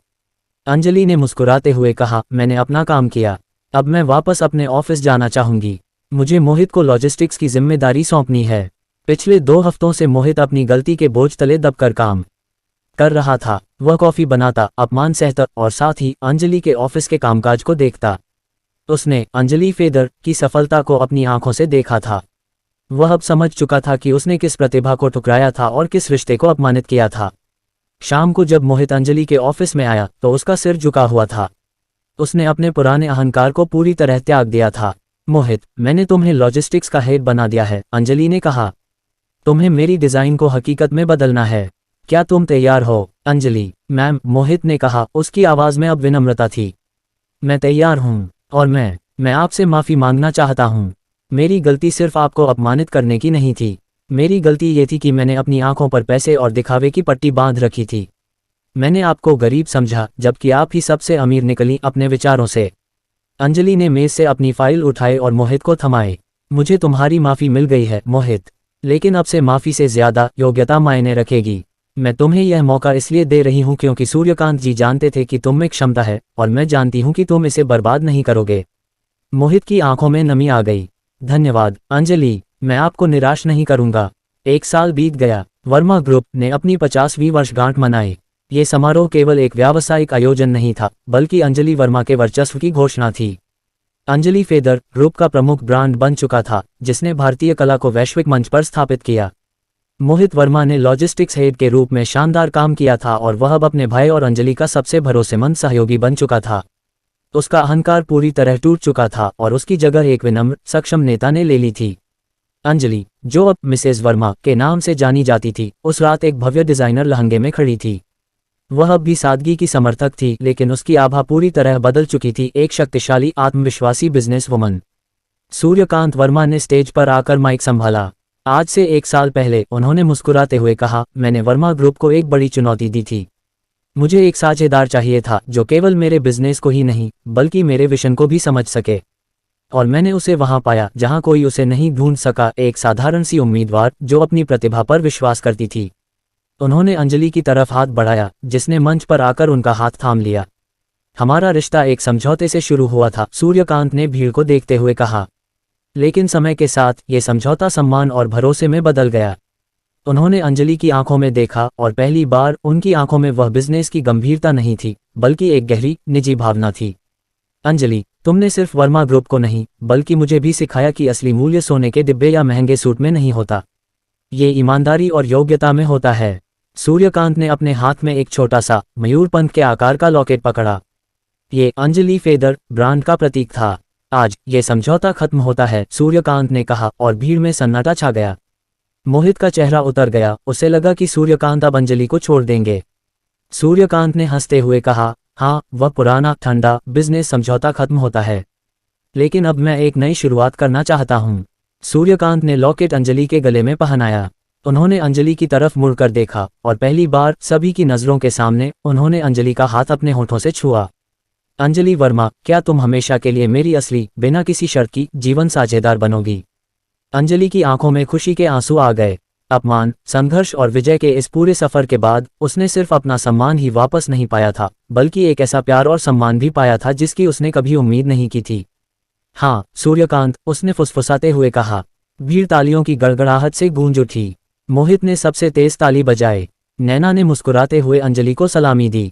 अंजलि ने मुस्कुराते हुए कहा, मैंने अपना काम किया, अब मैं वापस अपने ऑफिस जाना चाहूंगी। मुझे मोहित को लॉजिस्टिक्स की जिम्मेदारी सौंपनी है। पिछले 2 हफ्तों से मोहित अपनी गलती के बोझ तले दबकर काम कर रहा था। वह कॉफी बनाता, अपमान सहता और साथ ही अंजलि के ऑफिस के कामकाज को देखता। उसने अंजलि फेदर की सफलता को अपनी आंखों से देखा था। वह अब समझ चुका था कि उसने किस प्रतिभा को ठुकराया था और किस रिश्ते को अपमानित किया था। शाम को जब मोहित अंजलि के ऑफिस में आया तो उसका सिर झुका हुआ था। उसने अपने पुराने अहंकार को पूरी तरह त्याग दिया था। मोहित, मैंने तुम्हें लॉजिस्टिक्स का हेड बना दिया है, अंजलि ने कहा। तुम्हें मेरी डिजाइन को हकीकत में बदलना है। क्या तुम तैयार हो? अंजलि, मैम, मोहित ने कहा। उसकी आवाज में अब विनम्रता थी। मैं तैयार हूं, और मैं आपसे माफी मांगना चाहता हूं। मेरी गलती सिर्फ आपको अपमानित करने की नहीं थी। मेरी गलती ये थी कि मैंने अपनी आंखों पर पैसे और दिखावे की पट्टी बांध रखी थी। मैंने आपको गरीब समझा, जबकि आप ही सबसे अमीर निकली अपने विचारों से। अंजलि ने मेज से अपनी फाइल उठाई और मोहित को थमाए। मुझे तुम्हारी माफी मिल गई है मोहित, लेकिन अब से माफी से ज्यादा योग्यता मायने रखेगी। मैं तुम्हें यह मौका इसलिए दे रही हूं क्योंकि सूर्यकांत जी जानते थे कि तुम में क्षमता है, और मैं जानती हूं कि तुम इसे बर्बाद नहीं करोगे। मोहित की आंखों में नमी आ गई। धन्यवाद अंजलि, मैं आपको निराश नहीं करूंगा। 1 साल बीत गया। वर्मा ग्रुप ने अपनी 50वीं वर्षगांठ मनाई। ये समारोह केवल एक व्यावसायिक आयोजन नहीं था, बल्कि अंजलि वर्मा के वर्चस्व की घोषणा थी। अंजलि फेदर ग्रुप का प्रमुख ब्रांड बन चुका था, जिसने भारतीय कला को वैश्विक मंच पर स्थापित किया। मोहित वर्मा ने लॉजिस्टिक्स हेड के रूप में शानदार काम किया था और वह अब अपने भाई और अंजलि का सबसे भरोसेमंद सहयोगी बन चुका था। उसका अहंकार पूरी तरह टूट चुका था और उसकी जगह एक विनम्र, सक्षम नेता ने ले ली थी। अंजलि, जो अब मिसेज वर्मा के नाम से जानी जाती थी, उस रात एक भव्य डिजाइनर लहंगे में खड़ी थी। वह अब भी सादगी की समर्थक थी, लेकिन उसकी आभा पूरी तरह बदल चुकी थी, एक शक्तिशाली, आत्मविश्वासी बिजनेस वुमन। सूर्यकांत वर्मा ने स्टेज पर आकर माइक संभाला। आज से 1 साल पहले उन्होंने मुस्कुराते हुए कहा, मैंने वर्मा ग्रुप को एक बड़ी चुनौती दी थी। मुझे एक साझेदार चाहिए था जो केवल मेरे बिजनेस को ही नहीं, बल्कि मेरे विजन को भी समझ सके। और मैंने उसे वहां पाया जहां कोई उसे नहीं ढूंढ सका, एक साधारण सी उम्मीदवार जो अपनी प्रतिभा पर विश्वास करती थी। उन्होंने अंजलि की तरफ हाथ बढ़ाया, जिसने मंच पर आकर उनका हाथ थाम लिया। हमारा रिश्ता एक समझौते से शुरू हुआ था, सूर्यकांत ने भीड़ को देखते हुए कहा। लेकिन समय के साथ ये समझौता सम्मान और भरोसे में बदल गया। उन्होंने अंजलि की आंखों में देखा और पहली बार उनकी आंखों में वह बिजनेस की गंभीरता नहीं थी, बल्कि एक गहरी, निजी भावना थी। अंजलि, तुमने सिर्फ वर्मा ग्रुप को नहीं, बल्कि मुझे भी सिखाया कि असली मूल्य सोने के डिब्बे या महंगे सूट में नहीं होता। ये ईमानदारी और योग्यता में होता है। सूर्यकांत ने अपने हाथ में एक छोटा सा, मयूरपंख के आकार का लॉकेट पकड़ा। ये अंजलि फेदर ब्रांड का प्रतीक था। आज ये समझौता खत्म होता है, सूर्यकांत ने कहा, और भीड़ में सन्नाटा छा गया। मोहित का चेहरा उतर गया, उसे लगा कि सूर्यकांत अब अंजलि को छोड़ देंगे। सूर्यकांत ने हंसते हुए कहा, हाँ, वह पुराना ठंडा बिजनेस समझौता खत्म होता है, लेकिन अब मैं एक नई शुरुआत करना चाहता हूँ। सूर्यकांत ने लॉकेट अंजलि के गले में पहनाया। उन्होंने अंजलि की तरफ मुड़कर देखा और पहली बार सभी की नजरों के सामने उन्होंने अंजलि का हाथ अपने होठों से छुआ। अंजलि वर्मा, क्या तुम हमेशा के लिए मेरी असली, बिना किसी शर्त की, जीवन साझेदार बनोगी? अंजलि की आंखों में खुशी के आंसू आ गए। अपमान, संघर्ष और विजय के इस पूरे सफर के बाद उसने सिर्फ अपना सम्मान ही वापस नहीं पाया था, बल्कि एक ऐसा प्यार और सम्मान भी पाया था जिसकी उसने कभी उम्मीद नहीं की थी। हाँ, सूर्यकांत, उसने फुसफुसाते हुए कहा। भीड़ तालियों की गड़गड़ाहट से गूंज उठी। मोहित ने सबसे तेज ताली बजाए। नैना ने मुस्कुराते हुए अंजलि को सलामी दी।